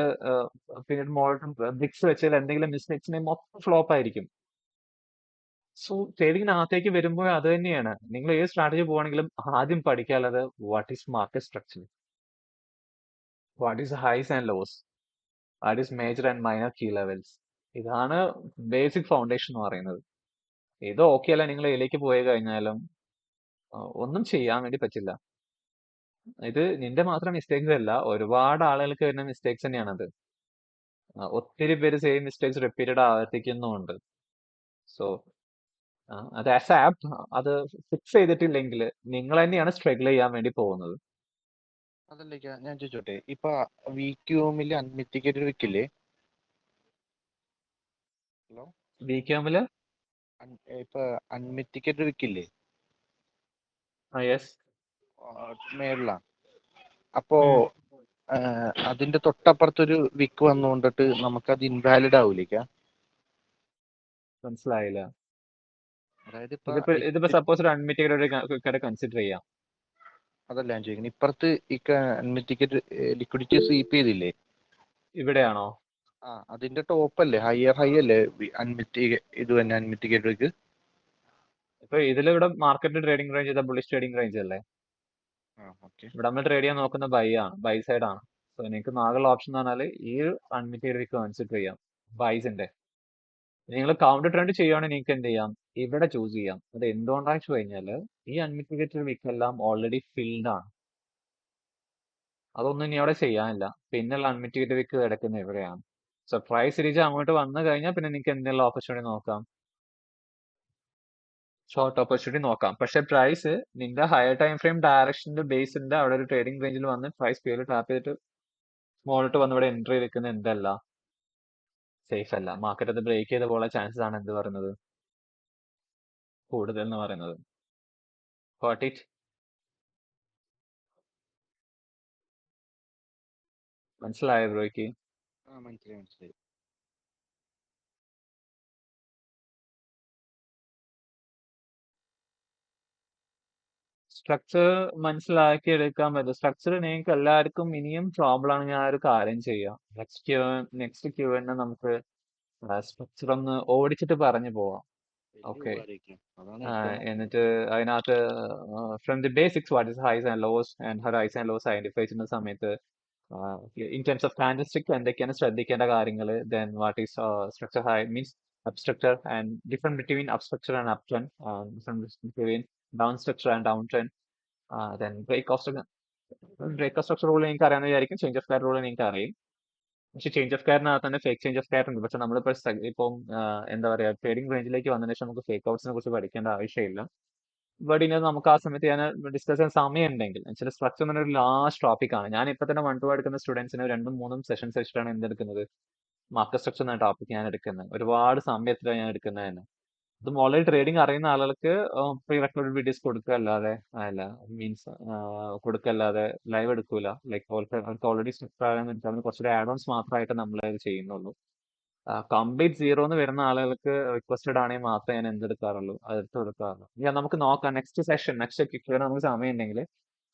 പിന്നീട് മുകളിൽ ബ്രിക്സ് വെച്ചതിൽ എന്തെങ്കിലും മിസ്റ്റേക്സ് ഉണ്ടെങ്കിൽ മൊത്തം ഫ്ലോപ്പ് ആയിരിക്കും. സോ ട്രേഡിങ്ങിനകത്തേക്ക് വരുമ്പോൾ അത് തന്നെയാണ്. നിങ്ങൾ ഏത് സ്ട്രാറ്റജി പോവാണെങ്കിലും ആദ്യം പഠിക്കാനുള്ളത് what is market structure, what is highs and lows, what is major and minor key levels. ഇതാണ് ബേസിക് ഫൗണ്ടേഷൻ എന്ന് പറയുന്നത്. ഇത് ഓക്കെ അല്ല, നിങ്ങൾ ഇതിലേക്ക് പോയി കഴിഞ്ഞാലും ഒന്നും ചെയ്യാൻ വേണ്ടി പറ്റില്ല. ഇത് നിന്റെ മാത്രം മിസ്റ്റേക്സ് അല്ല, ഒരുപാട് ആളുകൾക്ക് വരുന്ന മിസ്റ്റേക്സ് തന്നെയാണത്. ഒത്തിരി പേര് സെയിം മിസ്റ്റേക്സ് റിപ്പീറ്റഡ് ആവർത്തിക്കുന്നുമുണ്ട്. സോ അത് ആസ് ആപ്പ് അത് ഫിക്സ് ചെയ്തിട്ടില്ലെങ്കിൽ നിങ്ങൾ തന്നെയാണ് സ്ട്രഗിൾ ചെയ്യാൻ വേണ്ടി പോകുന്നത്. അതല്ലേ ഞാൻ ചോദിച്ചോട്ടെ, ഇപ്പൊ വിക്യൂമില് അൺമിറ്റിഗേറ്റഡ് വിക്കില്ലേ? ഹലോ, ബികോമില് ഇപ്പൊ അൺമിറ്റിഗേറ്റഡ് വിക്കില്ലേ യെസ്. മേളിലാ? അപ്പോ അതിന്റെ തൊട്ടപ്പുറത്തൊരു വിക്ക് വന്നുകൊണ്ടിട്ട് നമുക്കത് ഇൻവാലിഡ് ആവൂലേക്കാ? മനസ്സിലായില്ല. അതായത് ഇപ്പൊ ഇതിപ്പോ സപ്പോസ് ഒരു അൺമിറ്റിഗേറ്റഡ് കൺസിഡർ ചെയ്യാം. അതല്ല ഞാൻ ചോദിക്കുന്നത്, ഇപ്പുറത്ത് ഈ അൺമിറ്റിഗേറ്റഡ് ലിക്വിഡിറ്റി സ്വീപ്പ് ചെയ്തില്ലേ? ഇവിടെയാണോ? അതിന്റെ ടോപ്പ് അല്ലേ, ഹൈ അല്ലേ ഇത് തന്നെ അൺമിറ്റിഗേറ്റഡ് വിക്ക്? ഇപ്പൊ ഇതിലിവിടെ മാർക്കറ്റ് ട്രേഡിംഗ് റേഞ്ച് ചെയ്ത ബുള്ളിഷ് ട്രേഡിംഗ് റേഞ്ച് അല്ലേ? ഓക്കെ. ഇവിടെ നമ്മൾ ട്രേഡ് ചെയ്യാൻ നോക്കുന്ന ബൈ സൈഡ് ആണ്. സോ നിങ്ങൾക്ക് ആകെയുള്ള ഓപ്ഷൻ എന്ന് പറഞ്ഞാൽ ഈ അൺമിറ്റിഗേറ്റഡ് വിക്ക് കൺസിഡർ ചെയ്യാം, ബൈസിന്റെ. നിങ്ങൾ കൗണ്ടർ ട്രെൻഡ് ചെയ്യുവാണെങ്കിൽ നിങ്ങൾക്ക് എന്ത് ചെയ്യാം, ഇവിടെ ചൂസ് ചെയ്യാം. അത് എന്തുകൊണ്ടാണെന്ന് വെച്ച് കഴിഞ്ഞാൽ ഈ അൺമിറ്റിഗേറ്റഡ് വിക്ക് എല്ലാം ഓൾറെഡി ഫിൽഡ് ആണ്. അതൊന്നും ഇനി അവിടെ ചെയ്യാനില്ല. പിന്നെയുള്ള അൺമിറ്റിഗേറ്റഡ് വിക്ക് കിടക്കുന്ന ഇവിടെയാണ്. സോ പ്രൈസ് റീച്ച് അങ്ങോട്ട് വന്നു കഴിഞ്ഞാൽ പിന്നെ നിങ്ങൾക്ക് എന്തെങ്കിലും ഓപ്പർച്യൂണിറ്റി നോക്കാം, ഷോർട്ട് ഓപ്പർച്യൂണിറ്റി നോക്കാം. പക്ഷെ പ്രൈസ് നിന്റെ ഹയർ ടൈം ഫ്രെയിം ഡയറക്ഷന്റെ ബേസിന്റെ അവിടെ ഒരു ട്രേഡിംഗ് റേഞ്ചിൽ വന്ന് പ്രൈസ് പേര് ടാപ്പ് ചെയ്തിട്ട് മുകളിലോട്ട് വന്ന് ഇവിടെ എൻട്രി എടുക്കുന്ന എന്തല്ല സേഫ് അല്ല. മാർക്കറ്റ് അത് ബ്രേക്ക് ചെയ്ത പോലെ ചാൻസസ് ആണ് എന്ത് പറയുന്നത് കൂടുതൽ എന്ന് പറയുന്നത്. Got it? മനസ്സിലായോ ബ്രോയ്ക്ക്? മനസ്സിലായി. സ്ട്രക്ചർ മനസ്സിലാക്കി എടുക്കാൻ പറ്റും. സ്ട്രക്ചർ നിങ്ങൾക്ക് എല്ലാവർക്കും ഇനിയും പ്രോബ്ലം ആണ്. ഞാൻ ഒരു കാര്യം ചെയ്യാം, നെക്സ്റ്റ് ക്യൂവിന് നമുക്ക് സ്ട്രക്ചർ ഒന്ന് ഓടിച്ചിട്ട് പറഞ്ഞു പോവാം. ഓക്കെ. എന്നിട്ട് അതിനകത്ത് from the basics what is highs and lows and highs and lows identify ചെയ്യുന്ന സമയത്ത് ഇൻ ടേംസ് ഓഫ് കാൻഡിൽസ്റ്റിക് എന്തൊക്കെയാണ് ശ്രദ്ധിക്കേണ്ട കാര്യങ്ങൾ, then what is structure high means up structure and different between up structure and up trend, different between down structure and down trend, then break of structure rule നിങ്ങൾക്ക് അറിയാമെന്ന് വിചാരിക്കും. Change of car rule നിങ്ങൾക്ക് അറിയും. പക്ഷെ change of കാറിനകത്ത് തന്നെ fake change of car ഉണ്ട്. പക്ഷെ നമ്മളിപ്പോൾ ഇപ്പം എന്താ പറയാ, ട്രേഡിംഗ് റേഞ്ചിലേക്ക് വന്നതിന് ശേഷം നമുക്ക് ഫേക്ക് ഔട്ട്സിനെ കുറിച്ച് പഠിക്കേണ്ട ആവശ്യമില്ല. ബട്ട് ഇനി നമുക്ക് ആ സമയത്ത് ഞാൻ ഡിസ്കസ് ചെയ്യാൻ സമയം ഉണ്ടെങ്കിൽ, ആക്ച്വലി സ്ട്രക്ചർ എന്ന് പറഞ്ഞ ഒരു ലാസ്റ്റ് ടോപ്പിക് ആണ്. ഞാൻ ഇപ്പൊ തന്നെ 1-2 എടുക്കുന്ന സ്റ്റുഡൻസിന് 2-3 സെഷൻസ് വെച്ചിട്ടാണ് എന്തെടുക്കുന്നത്, മാർക്കറ്റ് സ്ട്രക്ചർ എന്ന ടോപ്പിക് ഞാൻ എടുക്കുന്നത്. ഒരുപാട് സമയത്തിലാണ് ഞാൻ എടുക്കുന്നത് തന്നെ. അതും ഓൾറെഡി ട്രേഡിംഗ് അറിയുന്ന ആളുകൾക്ക് പ്രീ റെക്കോർഡ് വീഡിയോസ് കൊടുക്കല്ലാതെ അല്ല മീൻസ് കൊടുക്കല്ലാതെ ലൈവ് എടുക്കൂല. ലൈക്ക് അവർക്ക് ഓൾറെഡി സ്ട്രക്ചർ അറിയാൻ വേണ്ടി കുറച്ചുകൂടി ആഡ് ഓൺസ് മാത്രമായിട്ട് നമ്മൾ അത് ചെയ്യുന്നുള്ളൂ. കംപ്ലീറ്റ് സീറോ എന്ന് വരുന്ന ആളുകൾക്ക് റിക്വസ്റ്റഡ് ആണെങ്കിൽ മാത്രമേ ഞാൻ എന്തെടുക്കാറുള്ളൂ, അതെടുത്ത് കൊടുക്കാറുള്ളൂ. ഞാൻ നമുക്ക് നോക്കാം നെക്സ്റ്റ് സെഷൻ, നെക്സ്റ്റ് കിക്ക് നമുക്ക് സമയം ഉണ്ടെങ്കിൽ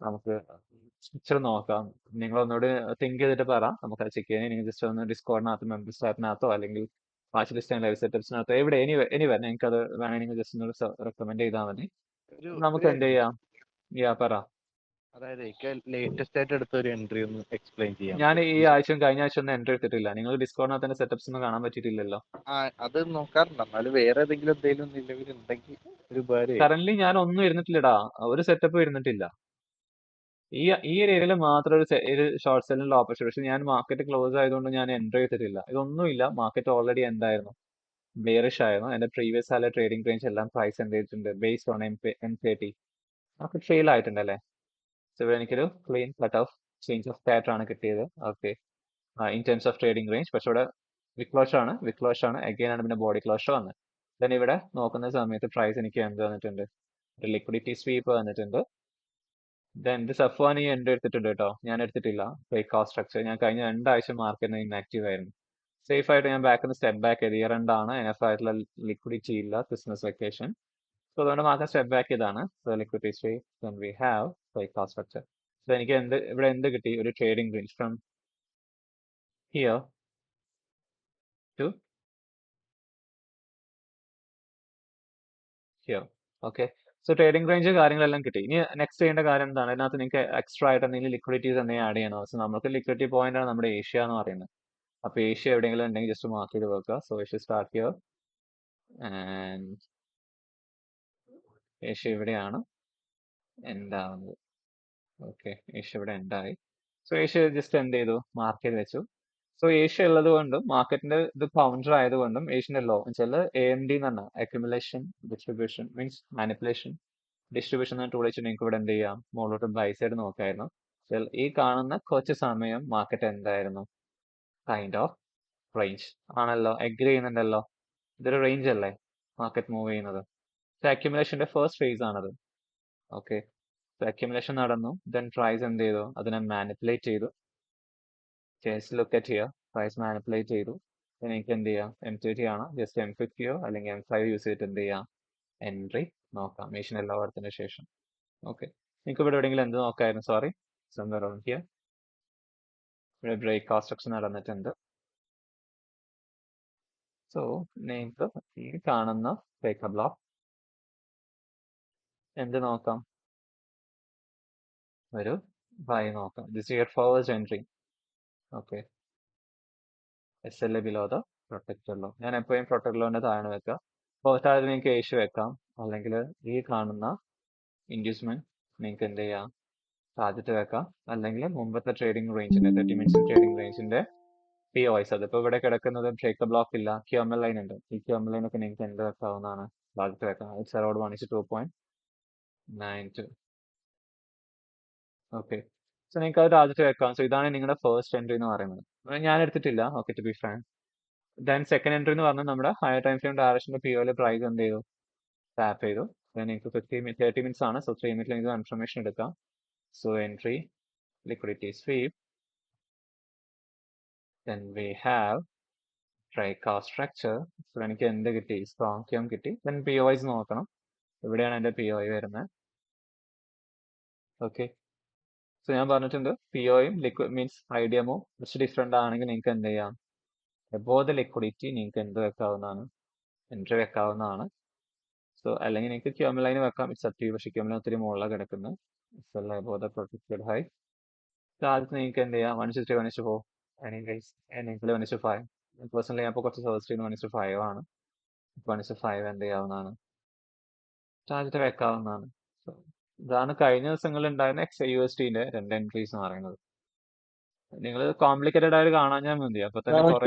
നമുക്ക് സ്ട്രക്ചർ നോക്കാം. നിങ്ങൾ ഒന്നുകൂടി തിങ്ക് ചെയ്തിട്ട് പറ, നമുക്ക് അത് ചെക്ക് ചെയ്യാൻ. നിങ്ങൾ ജസ്റ്റ് ഒന്ന് ഡിസ്കോഡിനകത്ത് മെമ്പേഴ്സ് ആപ്പിനകത്തോ അല്ലെങ്കിൽ വാച്ച് ലിസ്റ്റ് ലൈവ് സെറ്റപ്സിനകത്തോ എവിടെ എനിവേ നിങ്ങൾക്ക് അത് വേണമെങ്കിൽ ജസ്റ്റ് ഒന്ന് റെക്കമെൻഡ് ചെയ്താൽ മതി. നമുക്ക് എന്ത് ചെയ്യാം? പറ. അതായത് ലേറ്റസ്റ്റ് ആയിട്ട് എടുത്ത ഒരു എൻട്രി ഒന്ന് എക്സ്പ്ലെയിൻ ചെയ്യാം. ഞാൻ ഈ ആഴ്ചയും കഴിഞ്ഞ ആഴ്ച ഒന്നും എൻട്രി എടുത്തിട്ടില്ല. നിങ്ങൾ ഡിസ്കോഡിനകത്ത് തന്നെ സെറ്റപ്സ് ഒന്നും കാണാൻ പറ്റിയിട്ടില്ലല്ലോ. അത് നോക്കാറുണ്ട്. എന്നാലും വേറെ എന്തെങ്കിലും നിലവിലുണ്ടെങ്കിൽ ഒരു ഉപകാരമായി. കറന്റ് ഞാൻ ഒന്നും ഇരുന്നിട്ടില്ലടാ, ഒരു സെറ്റപ്പ് ഇരുന്നിട്ടില്ല. ഈ ഒരു ഏരിയയിൽ മാത്രം ഒരു ഷോർട്ട് സെല്ലിനുള്ള ഓപ്പർച്യൂണിറ്റി. പക്ഷെ ഞാൻ മാർക്കറ്റ് ക്ലോസ് ആയതുകൊണ്ട് ഞാൻ എൻട്രി ചെയ്തിട്ടില്ല. ഇതൊന്നുമില്ല, മാർക്കറ്റ് ഓൾറെഡി എന്തായിരുന്നു, ബെയറിഷ് ആയിരുന്നു. എന്റെ പ്രീവിയസ് ആയ ട്രേഡിംഗ് റേഞ്ച് എല്ലാം പ്രൈസ് എന്ത് ചെയ്തിട്ടുണ്ട്, ബേസ്ഡ് ഓൺ M30 ഒക്കെ ഫെയിൽ ആയിട്ടുണ്ട് അല്ലേ. സോ ഇവിടെ എനിക്കൊരു clean cut off change of pattern ആണ് കിട്ടിയത്. Okay, in terms of trading range. പക്ഷെ ഇവിടെ വിക്ലോഷ് ആണ് അഗൈൻ ആണ് പിന്നെ ബോഡി ക്ലോഷർ വന്നത്. ദെൻ ഇവിടെ നോക്കുന്ന സമയത്ത് പ്രൈസ് എനിക്ക് എന്ത് വന്നിട്ടുണ്ട്, ഒരു ലിക്വിഡിറ്റി സ്വീപ്പ് വന്നിട്ടുണ്ട്. ദെൻ ഇത് സഫ്വാൻ ഈ എൻഡ് എടുത്തിട്ടുണ്ട് കേട്ടോ, ഞാൻ എടുത്തിട്ടില്ല. ബ്രേക്ക് സ്ട്രക്ചർ ഞാൻ കഴിഞ്ഞ 2 ആഴ്ച മാർക്കറ്റിന് ഇൻആക്റ്റീവ് ആയിരുന്നു. സേഫ് ആയിട്ട് ഞാൻ ബാക്കിൽ സ്റ്റെപ്പ് ബാക്ക് ചെയ്ത്, ഇയർ എൻഡ് ആണ്, എനഫ് ആയിട്ടുള്ള ലിക്വിഡിറ്റി ഇല്ല, ക്രിസ്മസ് വെക്കേഷൻ. സോ അതുകൊണ്ട് മാർക്കറ്റ് സ്റ്റെപ്പ് ബാക്ക് ചെയ്താണ്. So liquidity sweep, then we have break structure. So എനിക്ക് ഇവിടെ എന്ത് കിട്ടി, ഒരു trading range from here to here. Okay, so trading range കാര്യങ്ങളെല്ലാം കിട്ടി. ഇനി നെക്സ്റ്റ് ചെയ്യേണ്ട കാര്യം എന്താണ്, അതിനകത്ത് നിങ്ങൾക്ക് എക്സ്ട്രാ ആയിട്ട് എന്തെങ്കിലും ലിക്വിഡിറ്റീസ് എന്തെങ്കിലും ആഡ് ചെയ്യണോ? സോ നമുക്ക് ലിക്വിഡിറ്റി പോയിന്റ് ആണ് നമ്മുടെ ഏഷ്യ എന്ന് പറയുന്നത്. അപ്പൊ ഏഷ്യ എവിടെയെങ്കിലും ഉണ്ടെങ്കിൽ ജസ്റ്റ് മാർക്ക് ചെയ്ത് വെക്കുക. So Asia start here and Asia ഇവിടെയാണ് എൻഡ് ആവുന്നത്. ഓക്കെ, ഏഷ്യ ഇവിടെ എൻഡായി. സോ ഏഷ്യ ജസ്റ്റ് എന്ത് ചെയ്തു, മാർക്ക് ചെയ്ത് വെച്ചു. സോ ഏഷ്യ ഉള്ളത് കൊണ്ടും മാർക്കറ്റിന്റെ ഇത് കൗണ്ടർ ആയതുകൊണ്ടും ഏഷ്യന്റെ ലോ വെച്ചാൽ AMD എന്ന് പറഞ്ഞാൽ accumulation distribution means manipulation distribution എന്ന ടൂൾ വെച്ച് നിങ്ങൾക്ക് ഇവിടെ എന്ത് ചെയ്യാം, മുകളിലോട്ട് ബൈ സൈഡ് നോക്കായിരുന്നു. ഈ കാണുന്ന കുറച്ച് സമയം മാർക്കറ്റ് എന്തായിരുന്നു, കൈൻഡ് ഓഫ് റേഞ്ച് ആണല്ലോ, എഗ്രി ചെയ്യുന്നുണ്ടല്ലോ. ഇതൊരു റേഞ്ച് അല്ലേ മാർക്കറ്റ് മൂവ് ചെയ്യുന്നത്. അക്യുമുലേഷന്റെ ഫസ്റ്റ് ഫേസ് ആണത്. ഓക്കെ, അക്യുമുലേഷൻ നടന്നു, ദെൻ പ്രൈസ് എന്ത് ചെയ്തു, അതിനെ മാനിപ്പുലേറ്റ് ചെയ്തു. Look at here, price manipulate ചെയ്തു. എനിക്ക് എന്ത് ചെയ്യാം, M30 ആണ്, ജസ്റ്റ് M50 അല്ലെങ്കിൽ M5 യൂസ് ചെയ്തിട്ട് എന്ത് ചെയ്യാം, എൻട്രി നോക്കാം, മെഷീൻ എല്ലാം എടുത്തതിന് ശേഷം. ഓക്കെ, നിങ്ങൾക്ക് ഇവിടെ എവിടെയെങ്കിലും എന്ത് നോക്കായിരുന്നു, സോറി, സംവെയർ അറൗണ്ട് ഹിയർ. ഇവിടെ ബ്രേക്ക് കൺസ്ട്രക്ഷൻ നടന്നിട്ടുണ്ട്. സോ നിങ്ങൾക്ക് ഈ കാണുന്ന ബ്രേക്ക് ബ്ലോക്ക് എന്ത് നോക്കാം, ഒരു ബൈ നോക്കാം. This year forward entry. Okay, SLA below the protector low. ഞാൻ എപ്പോഴും പ്രൊട്ടക്ടർ ലോന്റെ താഴെ വെക്കുക. താഴെ നിങ്ങൾക്ക് ഏഷ്യ വെക്കാം, അല്ലെങ്കിൽ ഈ കാണുന്ന ഇൻഡ്യൂസ്മെന്റ് നിങ്ങൾക്ക് എന്ത് ചെയ്യാം, താഴത്ത് വെക്കാം, അല്ലെങ്കിൽ മുമ്പത്തെ ട്രേഡിംഗ് റേഞ്ചിന്റെ 30 മിനിറ്റ്സ് ട്രേഡിംഗ് റേഞ്ചിന്റെ POIs. അതിപ്പോ ഇവിടെ കിടക്കുന്നത് ബ്രേക്ക് ബ്ലോക്ക് ഇല്ല, QML ലൈൻ ഉണ്ട്. ഈ QML ലൈൻ ഒക്കെ നിങ്ങൾക്ക് എന്ത് വെക്കാവുന്നതാണ്, താഴത്ത് വെക്കാം. It's around 1:2.92. ഓക്കെ, സോ നിങ്ങൾക്ക് അത് താഴത്ത് വെക്കാം. സോ ഇതാണ് നിങ്ങളുടെ ഫസ്റ്റ് എൻട്രി എന്ന് പറയുന്നത്. ഞാൻ എടുത്തിട്ടില്ല, okay, to be frank. Then second entry എന്ന് പറഞ്ഞാൽ നമ്മുടെ ഹയർ ടൈം ഫ്രെയിം ഡയറക്ഷന്റെ POയിൽ പ്രൈസ് എന്ത് ചെയ്തു, ടാപ്പ് ചെയ്തു. നിങ്ങൾക്ക് 30 മിനിറ്റ്സ് ആണ്. സോ 3 മിനിറ്റിൽ നിങ്ങൾക്ക് കൺഫർമേഷൻ എടുക്കാം. So entry, liquidity sweep, then we have breakout structure. So എനിക്ക് എന്ത് കിട്ടി, സ്ട്രോങ് കിട്ടി. ദെൻ POIs നോക്കണം, ഇവിടെയാണ് എന്റെ POI വരുന്നത്. ഓക്കെ, സോ ഞാൻ പറഞ്ഞിട്ടുണ്ട് POയും ലിക്വിഡ് മീൻസ് IDMO കുറച്ച് ഡിഫറെന്റ് ആണെങ്കിൽ നിങ്ങൾക്ക് എന്ത് ചെയ്യാം, എബോ ദ ലിക്വിഡിറ്റി നിങ്ങൾക്ക് എന്ത് വെക്കാവുന്നതാണ്, എൻട്രി വെക്കാവുന്നതാണ്. സോ അല്ലെങ്കിൽ നിങ്ങൾക്ക് QML ലൈൻ വെക്കാം, ഇറ്റ്സ് അപ് ടു യു. പക്ഷേ QML ഒത്തിരി മുകളിലാണ് കിടക്കുന്നത്. It's above the protected high. ആദ്യത്തെ നിങ്ങൾക്ക് എന്ത് ചെയ്യാം, 1:3, 1:4, അല്ലെങ്കിൽ 1:5. പേഴ്സണലി ഞാൻ ഇപ്പോൾ കുറച്ച് സെർച്ച് ചെയ്യുന്ന 1:5 ആണ്. 1:5 എന്ത് ചെയ്യാവുന്നതാണ്, ചാർജ് വെക്കാവുന്നതാണ്. സോ ഇതാണ് കഴിഞ്ഞ ദിവസങ്ങളിൽ ഉണ്ടായിരുന്ന XAUSDന്റെ 2 എൻട്രീസ് എന്ന് പറയുന്നത്. നിങ്ങൾ കോംപ്ലിക്കേറ്റഡ് ആയിട്ട് കാണാൻ മതി, അപ്പൊ തന്നെ കുറെ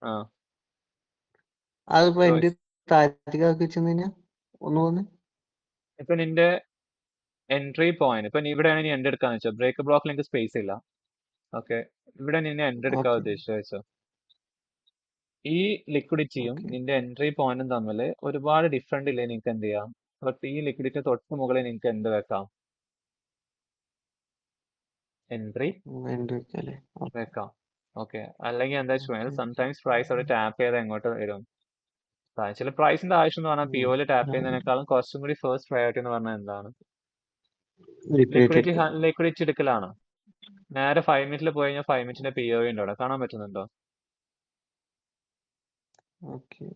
ആ അതിപ്പോ so എന്റെ താഴത്തേക്ക് വെച്ചെന്ന് ഒന്ന് പോന്ന് ഇപ്പൊ നിന്റെ എൻട്രി പോയിന്റ് ഇപ്പൊ നീ ഇവിടെയാണ് നീ എൻഡ് എടുക്കാന്ന് വെച്ചോ, ബ്രേക്ക് ബ്ലോക്കിൽ എനിക്ക് സ്പേസ് ഇല്ല. ഓക്കെ, ഇവിടെ നിന്നെ എൻഡ് എടുക്കാൻ ഓക്കെ ഉദ്ദേശിച്ചു വെച്ചോ. ഈ ലിക്വിഡിറ്റിയും ഓക്കെ നിന്റെ എൻട്രി പോയിന്റും തമ്മിൽ ഒരുപാട് ഡിഫറെന്റ് ഇല്ലേ, നിങ്ങൾക്ക് എന്ത് ചെയ്യാം, ഈ ലിക്വിഡിറ്റി തൊട്ട് മുകളിൽ നിങ്ങൾക്ക് എന്ത് വെക്കാം, എൻട്രി എന്റെ വെക്കല്ലേ വെക്കാം. ഓക്കെ, അല്ലെങ്കിൽ എന്താ വെച്ചാൽ ഓക്കെ സംടൈംസ് പ്രൈസ് അവിടെ ടാപ്പ് ചെയ്ത് എങ്ങോട്ട് വരും, ചില പ്രൈസിന്റെ ആവശ്യം എന്ന് പറഞ്ഞാൽ POയിൽ ടാപ്പ് ചെയ്യുന്നതിനേക്കാളും കുറച്ചും കൂടി ഫസ്റ്റ് പ്രയോറിറ്റി എന്ന് പറഞ്ഞാൽ എന്താണ്, ലിക്വിഡിറ്റി എടുക്കലാണ്. നേരെ 5 മിനിറ്റിൽ പോയി കഴിഞ്ഞാൽ 5 മിനിറ്റിന്റെ POI ഉണ്ട് അവിടെ, കാണാൻ പറ്റുന്നുണ്ടോ? ഓക്കെ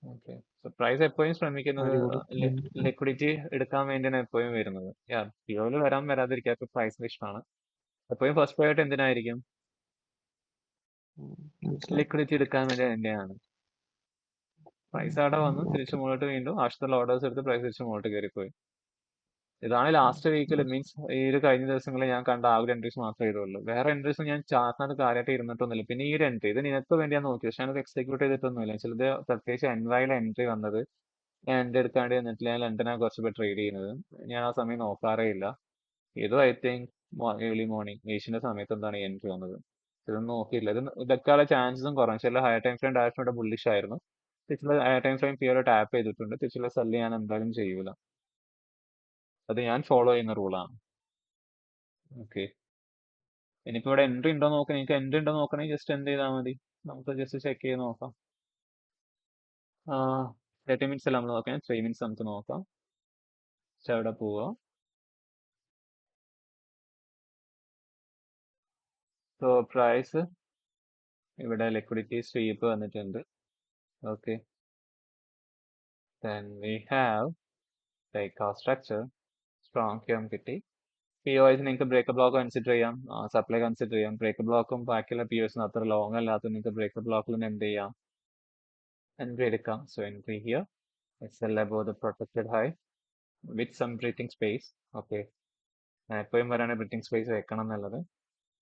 ഓക്കെ, സോ പ്രൈസ് എപ്പോഴും ശ്രമിക്കുന്നത് അടിപൊളി ലിക്വിഡിറ്റി എടുക്കാൻ വേണ്ടിയാണ് എപ്പോഴും വരുന്നത്. POയിൽ വരാതിരിക്കാത്ത പ്രൈസിന്റെ ഇഷ്ടമാണ്. എപ്പോഴും ഫസ്റ്റ് പ്രയോറിറ്റി എന്തിനായിരിക്കും, മനസ്സിലായി ലിക്വിഡിറ്റി എടുക്കാൻ വേണ്ടി തന്നെയാണ്. പ്രൈസ് അവിടെ വന്നു, തിരിച്ചു മുകളിലോട്ട് വീണ്ടും ആവശ്യത്തിലുള്ള ഓർഡേഴ്സ് എടുത്ത് പ്രൈസ് തിരിച്ചു മുകളിലോട്ട് കയറിപ്പോയി. ഇതാണ് ലാസ്റ്റ് വീക്കിൽ മീൻസ് ഈ ഒരു കഴിഞ്ഞ ദിവസങ്ങളിൽ ഞാൻ കണ്ട ആ ഒരു എൻട്രീസ് മാത്രമേ ഇതുള്ളൂ. വേറെ എൻട്രീസ് ഞാൻ ചാർട്ടിനകത്ത് കാര്യമായിട്ട് ഇരുന്നിട്ടൊന്നുമില്ല. പിന്നെ ഈ ഒരു എൻട്രി ഇത് നിനക്ക് വേണ്ടിയാ നോക്കി, പക്ഷെ ഞാനത് എക്സിക്യൂട്ട് ചെയ്തിട്ടൊന്നുമില്ല. ചിലത് പ്രത്യേകിച്ച് എൻവൈയിലെ എൻട്രി വന്നത് ഞാൻ എന്റെ എടുക്കാണ്ട് എന്നിട്ട് ഞാൻ ലണ്ടനാണ് കുറച്ച് ട്രേഡ് ചെയ്യുന്നത്. ഞാൻ ആ സമയം നോക്കാറേ ഇല്ല. ഇത് ഐ തിങ്ക് ഏർലി മോർണിംഗ് ഏഷ്യന്റെ സമയത്ത് എന്താണ് എൻട്രി വന്നത്. ഇതൊന്നും നോക്കിയില്ല. ഇതൊക്കെയുള്ള ചാൻസസും കുറവാണ്. ചില ഹയർ ടൈം ഫ്രെയിം ഡയറക്ഷൻ ഇവിടെ ബുള്ളിഷ് ആയിരുന്നു. തിരിച്ചുള്ള ഹയർ ടൈം ഫ്രെയിം പിയർ ടാപ്പ് ചെയ്തിട്ടുണ്ട്. തിരിച്ചുള്ള സെല്ല് ഞാൻ എന്തായാലും ചെയ്യൂല. അത് ഞാൻ ഫോളോ ചെയ്യുന്ന റൂളാണ്. ഓക്കെ, ഇനിയിപ്പോ ഇവിടെ എൻട്രി ഉണ്ടോ നോക്കാൻ, നിങ്ങൾക്ക് എൻട്രി ഉണ്ടോ നോക്കണമെങ്കിൽ ജസ്റ്റ് എന്ത് ചെയ്താൽ മതി, നമുക്ക് ജസ്റ്റ് ചെക്ക് ചെയ്ത് നോക്കാം. 30 മിനിറ്റ്സ് അല്ല നമ്മൾ നോക്കാം, 3 മിനിറ്റ്സ് നമുക്ക് നോക്കാം. പക്ഷെ അവിടെ പോവാ. സോ പ്രൈസ് ഇവിടെ ലിക്വിഡിറ്റി സ്വീപ്പ് വന്നിട്ടുണ്ട്. Okay, then we have like our structure strong ക്യൂം കിട്ടി. POS നിങ്ങൾക്ക് ബ്രേക്ക് ബ്ലോക്ക് കൺസിഡർ ചെയ്യാം, സപ്ലൈ കൺസിഡർ ചെയ്യാം. ബ്രേക്ക് ബ്ലോക്കും ബാക്കിയുള്ള POS അത്ര ലോങ് അല്ലാത്ത നിങ്ങൾക്ക് ബ്രേക്ക് ബ്ലോക്കിൽ എന്ത് ചെയ്യാം, എൻട്രി എടുക്കാം. So entry here, sell above the protected high with some breathing space. Okay, എപ്പോഴും പറയുകയാണെങ്കിൽ ബ്രീത്തിങ് സ്പേസ് വെക്കണം എന്നുള്ളത്.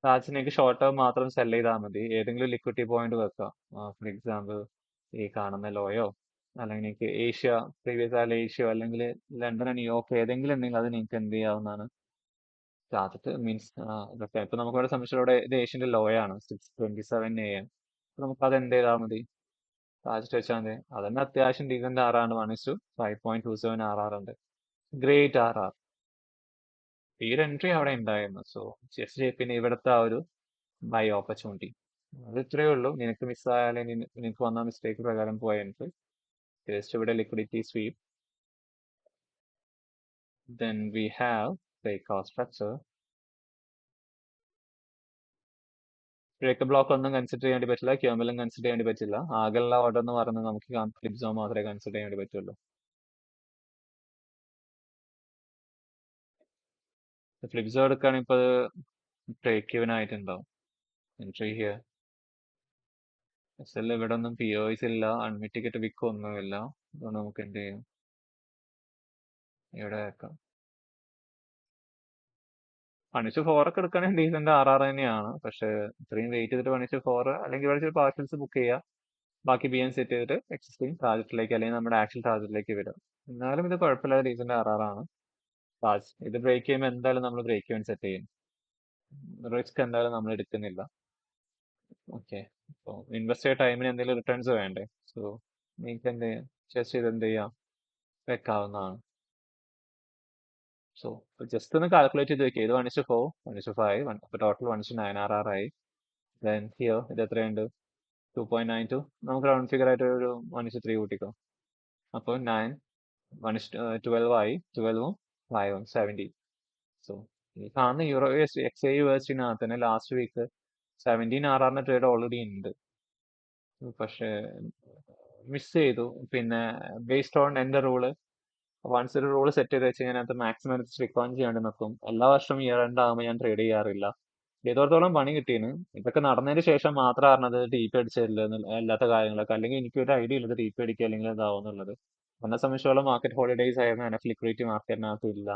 നിങ്ങൾക്ക് ഷോർട്ട് ടേം മാത്രം സെൽ ചെയ്താൽ മതി. ഏതെങ്കിലും ലിക്വിഡിറ്റി പോയിന്റ് വെക്കാം. ഫോർ എക്സാമ്പിൾ ഈ കാണുന്ന ലോയോ, അല്ലെങ്കിൽ നിങ്ങൾക്ക് ഏഷ്യ പ്രീവിയസ് ആയാലും ഏഷ്യ, അല്ലെങ്കിൽ ലണ്ടൻ ന്യൂയോർക്ക് ഏതെങ്കിലും ഉണ്ടെങ്കിൽ അത് നിങ്ങൾക്ക് എന്ത് ചെയ്യാവുന്നതാണ്, ടാർജറ്റ് മീൻസ് ഇതൊക്കെ. ഇപ്പൊ നമുക്കിവിടെ സംബന്ധിച്ചിവിടെ ഇത് ഏഷ്യന്റെ ലോയാണ് 6:27 AM. നമുക്ക് അത് എന്ത് ചെയ്താൽ മതി, ടാർജറ്റ് വെച്ചാൽ മതി. അതന്നെ അത്യാവശ്യം ഡീസന്റ് ആറാണ്. 1:5.27 RR ഉണ്ട്. Great RR. ഈ ഒരു എൻട്രി അവിടെ ഉണ്ടായിരുന്നു. സോ ജസ്റ്റ് പിന്നെ ഇവിടുത്തെ ആ ഒരു ബൈ ഓപ്പർച്യൂണിറ്റി അത് ഇത്രയേ ഉള്ളൂ. നിനക്ക് മിസ്സായാലേ നിനക്ക് വന്ന മിസ്റ്റേക്ക് പ്രകാരം പോയ എൻട്രി. ജസ്റ്റ് ഇവിടെ liquidity sweep. Then we have breakout structure. Break block ഒന്നും കൺസിഡർ ചെയ്യേണ്ടി പറ്റില്ല, ക്യൂമലും കൺസിഡർ ചെയ്യേണ്ടി പറ്റില്ല. ആകെയുള്ള ഓർഡർ എന്ന് പറയുന്നത് നമുക്ക് ഫ്ലിപ്പ് സോൺ മാത്രമേ കൺസിഡർ ചെയ്യേണ്ടി പറ്റുള്ളൂ. ഫ്ലിപ്പ് സോൺ എടുക്കുകയാണെങ്കിൽ ഇപ്പോൾ ബ്രേക്ക് ഈവൻ ആയിട്ടുണ്ടാവും. എൻട്രി ഹിയർ, എസ്എൽ ഇവിടെ ഒന്നും POS ഇല്ല, അൺമിറ്റിഗേറ്റ് വിക്ക് ഒന്നുമില്ല. അതുകൊണ്ട് നമുക്ക് എന്ത് ചെയ്യും, ഇവിടെ വെക്കാം. പണിഷ് 4 ഒക്കെ എടുക്കുകയാണെങ്കിൽ ഡീസന്റ് RR തന്നെയാണ്. പക്ഷെ ഇത്രയും വെയിറ്റ് ചെയ്തിട്ട് പണിഷ് 4 അല്ലെങ്കിൽ ഇവിടെ ചില പാർസൽസ് ബുക്ക് ചെയ്യുക, ബാക്കി BN സെറ്റ് ചെയ്തിട്ട് എക്സിസ്റ്റിംഗ് ടാർജറ്റിലേക്ക് അല്ലെങ്കിൽ നമ്മുടെ ആക്ച്വൽ ടാർജറ്റിലേക്ക് വരും. എന്നാലും ഇത് കുഴപ്പമില്ലാതെ ഡീസന്റ് RR ആണ്. ഇത് ബ്രേക്ക് ചെയ്യുമ്പോൾ എന്തായാലും നമ്മൾ ബ്രേക്ക് ഇവൻ സെറ്റ് ചെയ്യും. റിസ്ക് എന്തായാലും നമ്മൾ എടുക്കുന്നില്ല. ഓക്കെ, അപ്പോൾ ഇൻവെസ്റ്റ് ചെയ്ത ടൈമിന് എന്തെങ്കിലും റിട്ടേൺസ് വേണ്ടേ. സോ നിങ്ങൾക്ക് എന്ത് ചെയ്യാം, ജസ്റ്റ് ഇത് എന്ത് ചെയ്യാം, വെക്കാവുന്നതാണ്. സോ ജസ്റ്റ് ഒന്ന് കാൽക്കുലേറ്റ് ചെയ്ത് വെക്കുക. ഇത് 1:4, 1:5, അപ്പോൾ ടോട്ടൽ 1:9 RR ആയി. ദെൻ ഹിയർ ഇത് എത്രയുണ്ട്, 2.92. നമുക്ക് റൗണ്ട് ഫിഗർ ആയിട്ട് ഒരു 1:3 കൂട്ടിക്കോ. അപ്പോൾ 9, 1:12 ആയി. 12ഉം 5ഉം 70. സോ ഈ കാണുന്ന യൂറോ XAUSD തന്നെ ലാസ്റ്റ് വീക്ക് 17 RRന്റെ ട്രേഡ് ഓൾറെഡി ഉണ്ട്. പക്ഷേ മിസ് ചെയ്തു. പിന്നെ ബേസ്ഡ് ഓൺ എൻ്റെ റൂള്, വൺസ് ഒരു റൂൾ സെറ്റ് ചെയ്ത് വെച്ച് കഴിഞ്ഞാൽ അത് മാക്സിമം സ്ട്രിക്ക് ഓൺ ചെയ്യാണ്ട് നിൽക്കും. എല്ലാ വർഷവും ഇയർ എൻഡ് ആകുമ്പോൾ ഞാൻ ട്രേഡ് ചെയ്യാറില്ല. ഇതോടത്തോളം പണി കിട്ടിയാണ്. ഇതൊക്കെ നടന്നതിന് ശേഷം മാത്രം അറിഞ്ഞത് TP അടിച്ചില്ല അല്ലാത്ത കാര്യങ്ങളൊക്കെ. അല്ലെങ്കിൽ എനിക്കൊരു ഐഡിയ ഇല്ലത് TP അടിക്കുക അല്ലെങ്കിൽ ഇതാവുന്നുള്ളത്. എന്നെ സംബന്ധിച്ചോളം മാർക്കറ്റ് ഹോളിഡേയ്സ് ആയിരുന്നു, എനിക്ക് ലിക്വിഡിറ്റി മാർക്കറ്റിനകത്ത് ഇല്ല.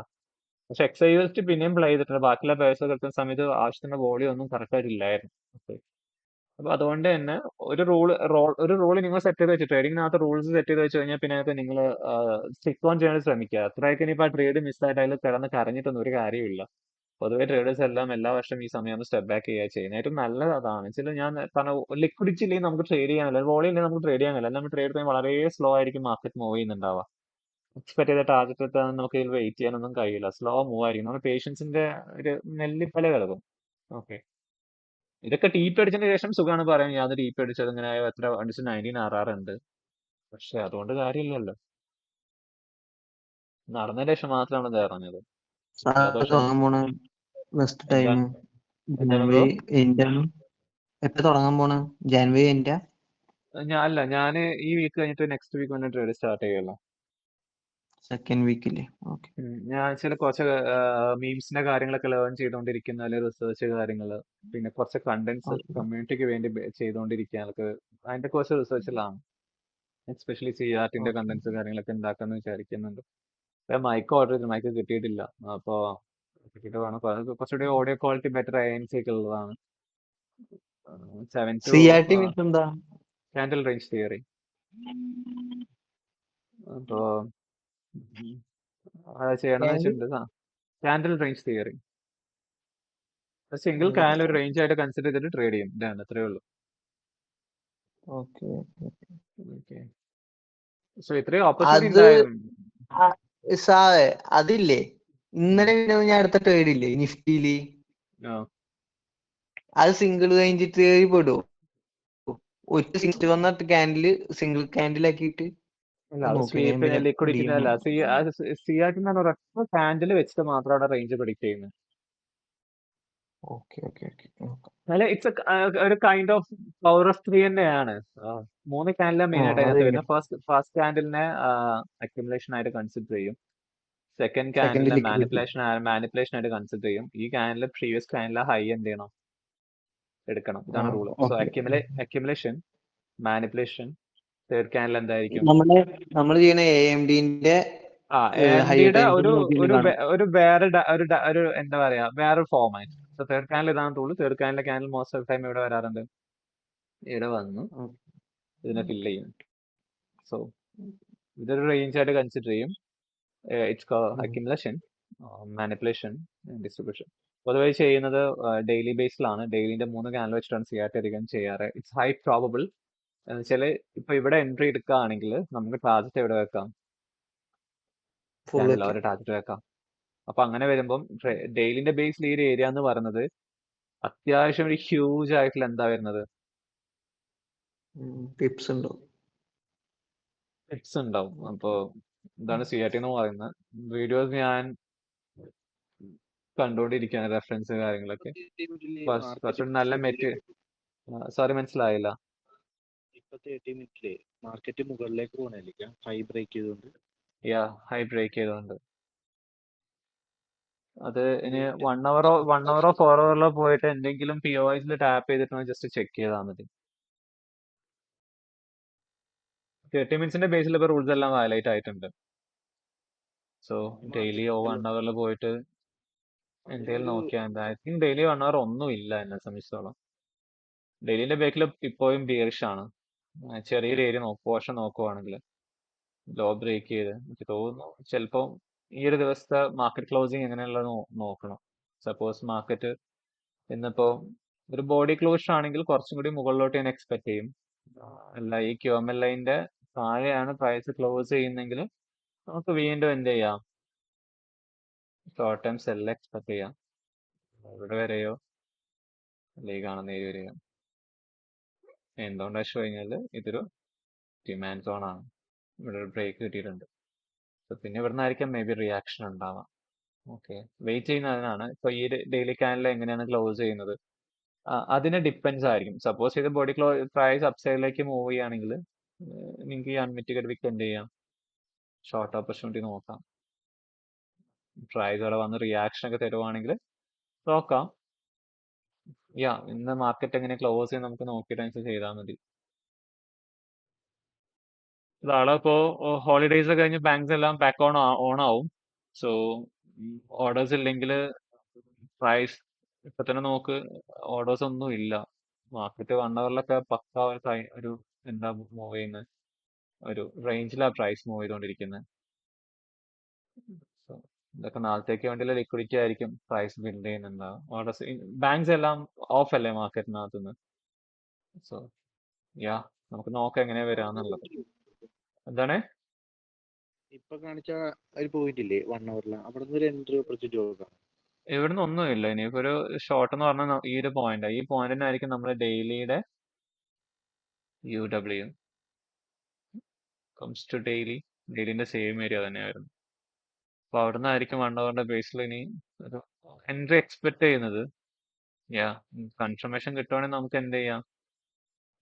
പക്ഷെ XAUSD പിന്നെയും പ്ലേ ചെയ്തിട്ടുണ്ട്. ബാക്കിയുള്ള പേഴ്സ് കിട്ടുന്ന സമയത്ത് ആവശ്യത്തിന് വോളിയം ഒന്നും കറക്റ്റ് ആയിട്ട് ഇല്ലായിരുന്നു. അപ്പൊ അതുകൊണ്ട് തന്നെ ഒരു റൂൾ നിങ്ങൾ സെറ്റ് ചെയ്ത് വെച്ചു, ട്രേഡിങ്ങിനകത്ത് റൂൾസ് സെറ്റ് ചെയ്ത് വെച്ച് കഴിഞ്ഞാൽ പിന്നെ അത് നിങ്ങൾ സ്റ്റിക്ക് ഓൺ ചെയ്യാൻ ശ്രമിക്കുക. അത്രയൊക്കെ ഇനിയിപ്പോൾ ആ ട്രേഡ് മിസ്സായിട്ട് അതിൽ കിടന്ന് കരഞ്ഞിട്ടൊന്നും ഒരു കാര്യമില്ല. പൊതുവെ ട്രേഡേഴ്സ് എല്ലാം എല്ലാ വർഷവും ഈ സമയം സ്റ്റെപ്പ് ബാക്ക് ചെയ്യുക ചെയ്യുന്നത്. ഏറ്റവും നല്ലത് അതാണ്. ചില ഞാൻ പറഞ്ഞ ലിക്വിഡിറ്റി ഇല്ലെങ്കിൽ നമുക്ക് ട്രേഡ് ചെയ്യാനില്ല, വോളിയം ഇല്ലെങ്കിൽ നമുക്ക് ട്രേഡ് ചെയ്യാനില്ല. നമ്മൾ ട്രേഡ് ചെയ്യുമ്പോൾ വളരെ സ്ലോ ആയിരിക്കും മാർക്കറ്റ് മൂവ് ചെയ്യുന്നുണ്ടാവുക. എക്സ്പെക്ട് ചെയ്ത ടാർഗറ്റ് എത്താൻ നമുക്ക് ഇതിൽ വെയിറ്റ് ചെയ്യാനൊന്നും കഴിയില്ല. സ്ലോ മൂവ് ആയിരിക്കും. നമ്മുടെ പേഷ്യൻസിന്റെ ഒരു നെല്ലിപ്പല കിടക്കും. ഓക്കെ, ഇതൊക്കെ TP അടിച്ചതിന് ശേഷം സുഖമാണ് പറയാൻ, യാതൊരു TP അടിച്ചത് ഇങ്ങനെ എത്ര 19 RR ഉണ്ട്. പക്ഷെ അതുകൊണ്ട് കാര്യമില്ലല്ലോ, നടന്നതിന് ശേഷം മാത്രമാണ് ഇത് അറിഞ്ഞത്. സന്തോഷം. തുടങ്ങാൻ പോണ ബെസ്റ്റ് ടൈം എന്താണ് എന്താണ് ജനുവരി ബ്രോ? എൻഡാണ്. എപ്പോ തുടങ്ങാൻ പോണ? ജനുവരി എൻഡാ? ഞാന് ഈ വീക്ക് കഴിഞ്ഞിട്ട് നെക്സ്റ്റ് വീക്ക് വന്ന് ട്രേഡ് സ്റ്റാർട്ട് ചെയ്യുള്ളൂ. സെക്കൻഡ് വീക്കില്. ഓക്കെ. ഞാൻ ചില കുറച്ച് മീംസിന്റെ കാര്യങ്ങളൊക്കെ ലേൺ ചെയ്തുകൊണ്ടിരിക്കുന്ന, അല്ലെങ്കിൽ റിസർച്ച് കാര്യങ്ങൾ, പിന്നെ കുറച്ച് കണ്ടന്റ്സ് കമ്മ്യൂണിറ്റിക്ക് വേണ്ടി ചെയ്തുകൊണ്ടിരിക്കുക. അതിന്റെ കുറച്ച് റിസർച്ചിലാണ്. എസ്പെഷ്യലി CRTന്റെ കണ്ടന്റ്സ് കാര്യങ്ങളൊക്കെ ഉണ്ടാക്കാന്ന് വിചാരിക്കുന്നുണ്ട്. മൈക്ക് ഓർഡർ ചെയ്തു, മൈക്ക് കിട്ടിയിട്ടില്ല. അപ്പൊ കിട്ടിയിട്ട് വേണം. അപ്പൊ അത് കുറച്ചുകൂടി ഓഡിയോ ക്വാളിറ്റി ബെറ്റർ ANC ഒക്കെ ഉള്ളതാണ്. 7 to CRT മീൻസ് എന്താ? candle range theory. അപ്പൊ അത് ചെയ്യണമെന്ന് വെച്ചിട്ടുണ്ട്. Candle range theory. Single candle ഒരു റേഞ്ച് ആയിട്ട് കൺസിഡർ ചെയ്തിട്ട് ട്രേഡ് ചെയ്യും. ഇതാണ്, അത്രേ ഉള്ളൂ. ഓക്കെ. ഓക്കെ. സോ ഇത്രയും ഓപ്പർച്യൂണിറ്റി ഉണ്ടായിരുന്നു. സാറേ അതില്ലേ, ഇന്നലെ ഞാൻ അടുത്ത ട്രേഡ് ഇല്ലേ നിഫ്റ്റിയില്, ആ. അത് സിംഗിൾ റേഞ്ച് തിയറി പെടും. ഒറ്റ സിംഗിൾ വന്ന ക്യാൻഡില് സിംഗിൾ ക്യാൻഡിൽ ആക്കിയിട്ട് അല്ല, അത് സ്വീപ്പിന് ലിക്വിഡിറ്റിന്റെ അല്ല. സിആർടി എന്ന് പറഞ്ഞ ഒരൊറ്റ കാൻഡിൽ വെച്ചിട്ട് മാത്രമാണ് റേഞ്ച് പ്രെഡിക്റ്റ് ചെയ്യുന്നത്. അല്ല, ഇറ്റ്സ് ഒരു കൈൻഡ് ഓഫ് പവർ ഓഫ് 3 തന്നെയാണ്. 3 കാൻഡിലാണ് മെയിൻ ആയിട്ട് അതിനകത്ത് വരുന്നത്. ഫസ്റ്റ് കാൻഡിലിനെ അക്യുമുലേഷൻ ആയിട്ട് കൺസിഡർ ചെയ്യും. സെക്കൻഡ് കാൻഡിലിനെ മാനിപ്പുലേഷൻ ആയിട്ട് കൺസിഡർ ചെയ്യും. ഈ കാൻഡിൽ പ്രീവിയസ് കാൻഡിലെ ഹൈ എന്ത് ചെയ്യണം, എടുക്കണം. ഇതാണ് rule. So accumulation, manipulation, third candle എന്തായിരിക്കും? നമ്മൾ ചെയ്യുന്ന AMDന്റെ AMDയുടെ ഒരു വേറെ ഒരു എന്താ പറയാ, വേറെ ഫോമാറ്റ്. സോ തേർഡ് കാൻഡിൽ ഇതാണ് റൂൾ. തേർഡ് കാൻഡിലെ കാൻഡിൽ മോസ്റ്റ് ഓഫ് ടൈം ഇവിടെ വരാറുണ്ട്, ഇവിടെ വന്ന് ഇതിനെ ഫില്ല് ചെയ്യും. സോ ഇതൊരു റേഞ്ച് ആയിട്ട് കൺസിഡർ ചെയ്യും. It's accumulation, manipulation, distribution. പൊതുവെ ചെയ്യുന്നത് ഡെയിലി ബേസിലാണ്. ഡെയിലിന്റെ 3 കാൻഡിൽ വെച്ചിട്ടാണ് CRT അധികം ചെയ്യാറ്. ഇറ്റ്സ് ഹൈ പ്രോബബിൾ എന്ന് വെച്ചാൽ ഇപ്പൊ ഇവിടെ എൻട്രി എടുക്കുകയാണെങ്കിൽ നമുക്ക് ടാർജറ്റ് എവിടെ വെക്കാം, ഒരു ടാർജറ്റ് വെക്കാം. അപ്പൊ അങ്ങനെ വരുമ്പം ഡെയിലിന്റെ ബേസിൽ ഈ ഒരു ഏരിയ എന്ന് പറയുന്നത് അത്യാവശ്യം ഒരു ഹ്യൂജ് ആയിട്ടുള്ള എന്താ വരുന്നത്, ടിപ്സ് ഉണ്ടാവും. അപ്പൊ ഇതാണ് CRT എന്ന് പറയുന്നത്. വീഡിയോസ് ഞാൻ കണ്ടുകൊണ്ടിരിക്കുകയാണ്, റെഫറൻസ് കാര്യങ്ങളൊക്കെ. കുറച്ചുകൂടി നല്ല സോറി, മനസ്സിലായില്ല. ഇപ്പൊ 30 മിനിറ്റില് മാർക്കറ്റ് മുകളിലേക്ക് പോകണല്ലേ, ഹൈ ബ്രേക്ക് ചെയ്തുകൊണ്ട്. ഹൈ ബ്രേക്ക് ചെയ്തുകൊണ്ട് അത് ഇനി 1 hour-ഓ 4 hour-ഓ പോയിട്ട് എന്തെങ്കിലും POIs ടാപ്പ് ചെയ്തിട്ട് ജസ്റ്റ് ചെക്ക് ചെയ്താൽ മതി. 30 മിനിറ്റ്സിന്റെ ബേസിൽ ഇപ്പൊ റൂൾസ് എല്ലാം വയലേറ്റ് ആയിട്ടുണ്ട്. സോ ഡെയിലി 1 hour-ൽ പോയിട്ട് എന്തെങ്കിലും നോക്കിയാൽ ഐ തിങ്ക് ഡെയിലി 1 hour ഒന്നും ഇല്ല എന്നെ സംബന്ധിച്ചോളം. ഡെയിലിന്റെ ബേക്കിൽ ഇപ്പോഴും ബിയറിഷ് ആണ്. ചെറിയൊരു ഏരിയ പോർഷൻ നോക്കുവാണെങ്കിൽ ലോ ബ്രേക്ക് ചെയ്ത് എനിക്ക് തോന്നുന്നു ചിലപ്പോൾ ഈ ഒരു ദിവസത്തെ മാർക്കറ്റ് ക്ലോസിങ് എങ്ങനെയുള്ളത് നോക്കണം. സപ്പോസ് മാർക്കറ്റ് ഇന്നിപ്പോ ഒരു ബോഡി ക്ലോഷർ ആണെങ്കിൽ കുറച്ചും കൂടി മുകളിലോട്ട് ഞാൻ എക്സ്പെക്ട് ചെയ്യും. അല്ല, ഈ QML ലൈനിന്റെ താഴെയാണ് പ്രൈസ് ക്ലോസ് ചെയ്യുന്നെങ്കിൽ നമുക്ക് വീണ്ടും എന്ത് ചെയ്യാം, ഷോർട്ട് ടൈം സെല്ല് എക്സ്പെക്ട് ചെയ്യാം. ഇവിടെ വരെയോ അല്ലെങ്കിൽ കാണുന്ന ഏരിയ വരെയോ. എന്തുകൊണ്ടാ വെച്ച് കഴിഞ്ഞാൽ ഇതൊരു ഡിമാൻഡ് സോൺ ആണ്. ഇവിടെ ഒരു ബ്രേക്ക് കിട്ടിയിട്ടുണ്ട്. പിന്നെ ഇവിടെ നിന്നായിരിക്കാം മേ ബി റിയാക്ഷൻ ഉണ്ടാവാം. ഓക്കെ, വെയിറ്റ് ചെയ്യുന്നതിനാണ്. ഇപ്പൊ ഈ ഡെയിലി കാനിൽ എങ്ങനെയാണ് ക്ലോസ് ചെയ്യുന്നത് അതിന് ഡിപ്പെൻസ് ആയിരിക്കും. സപ്പോസ് ഇത് ബോഡി പ്രൈസ് അപ്സൈഡിലേക്ക് മൂവ് ചെയ്യുകയാണെങ്കിൽ നിങ്ങൾക്ക് ഈ അൺമിറ്റിഗേറ്റ് വിക്ക് എന്ത് ചെയ്യാം, ഷോർട്ട് ഓപ്പർച്യൂണിറ്റി നോക്കാം. പ്രൈസ് അവിടെ വന്ന് റിയാക്ഷൻ ഒക്കെ തരുവാണെങ്കിൽ നോക്കാം. ഇന്ന് മാർക്കറ്റ് എങ്ങനെ ക്ലോസ് ചെയ്യാൻ നമുക്ക് നോക്കിയിട്ട് അനുസരിച്ച് ചെയ്താൽ മതി. നാളെ ഇപ്പോ ഹോളിഡേയ്സ് ഒക്കെ കഴിഞ്ഞ് ബാങ്ക്സ് എല്ലാം ബാക്ക് ഓൺ ആവും. സോ ഓർഡേഴ്സ് ഇല്ലെങ്കിൽ പ്രൈസ് ഇപ്പൊ തന്നെ നോക്ക്, ഓർഡേഴ്സ് ഒന്നും ഇല്ല. മാർക്കറ്റ് 1 hour-ലൊക്കെ പക്ക ഒരു എന്താ മൂവ് ചെയ്യുന്നത്, ഒരു റേഞ്ചിലാണ് പ്രൈസ് മൂവ് ചെയ്തുകൊണ്ടിരിക്കുന്നത്. ഇതൊക്കെ നാളത്തേക്ക് വേണ്ടിയുള്ള ലിക്വിഡിറ്റി ആയിരിക്കും പ്രൈസ് ബിൽഡ് ചെയ്യുന്നുണ്ടാവും. ഓർഡേഴ്സ് ബാങ്ക്സ് എല്ലാം ഓഫ് അല്ലേ മാർക്കറ്റിനകത്തുനിന്ന്. സോ നമുക്ക് നോക്കാം എങ്ങനെയാ വരാന്നുള്ളത്. എന്താണ് ഇപ്പൊ കാണിച്ച ഒരു പോയിന്റ് ഇല്ലേ 1 hour-ല്, അവിടെ നിന്ന് ഒരു എൻട്രി ഓപ്പർച്യൂണിറ്റി നോക്കാം. ഇവിടുന്ന് ഒന്നുമില്ല. ഇനിയിപ്പോ ഒരു ഷോർട്ട് എന്ന് പറഞ്ഞാൽ ഈ ഒരു പോയിന്റ്, ഈ പോയിന്റിനായിരിക്കും നമ്മുടെ ഡെയിലിയുടെ UW കംസ് ടു ഡെയിലിന്റെ സെയിം ഏരിയ തന്നെയായിരുന്നു. അപ്പൊ അവിടെ നിന്നായിരിക്കും 1 hour-ന്റെ ബേസിൽ ഇനി ഒരു എൻട്രി എക്സ്പെക്ട് ചെയ്യുന്നത്. കൺഫർമേഷൻ കിട്ടുവാണെങ്കിൽ നമുക്ക് എന്ത് ചെയ്യാം,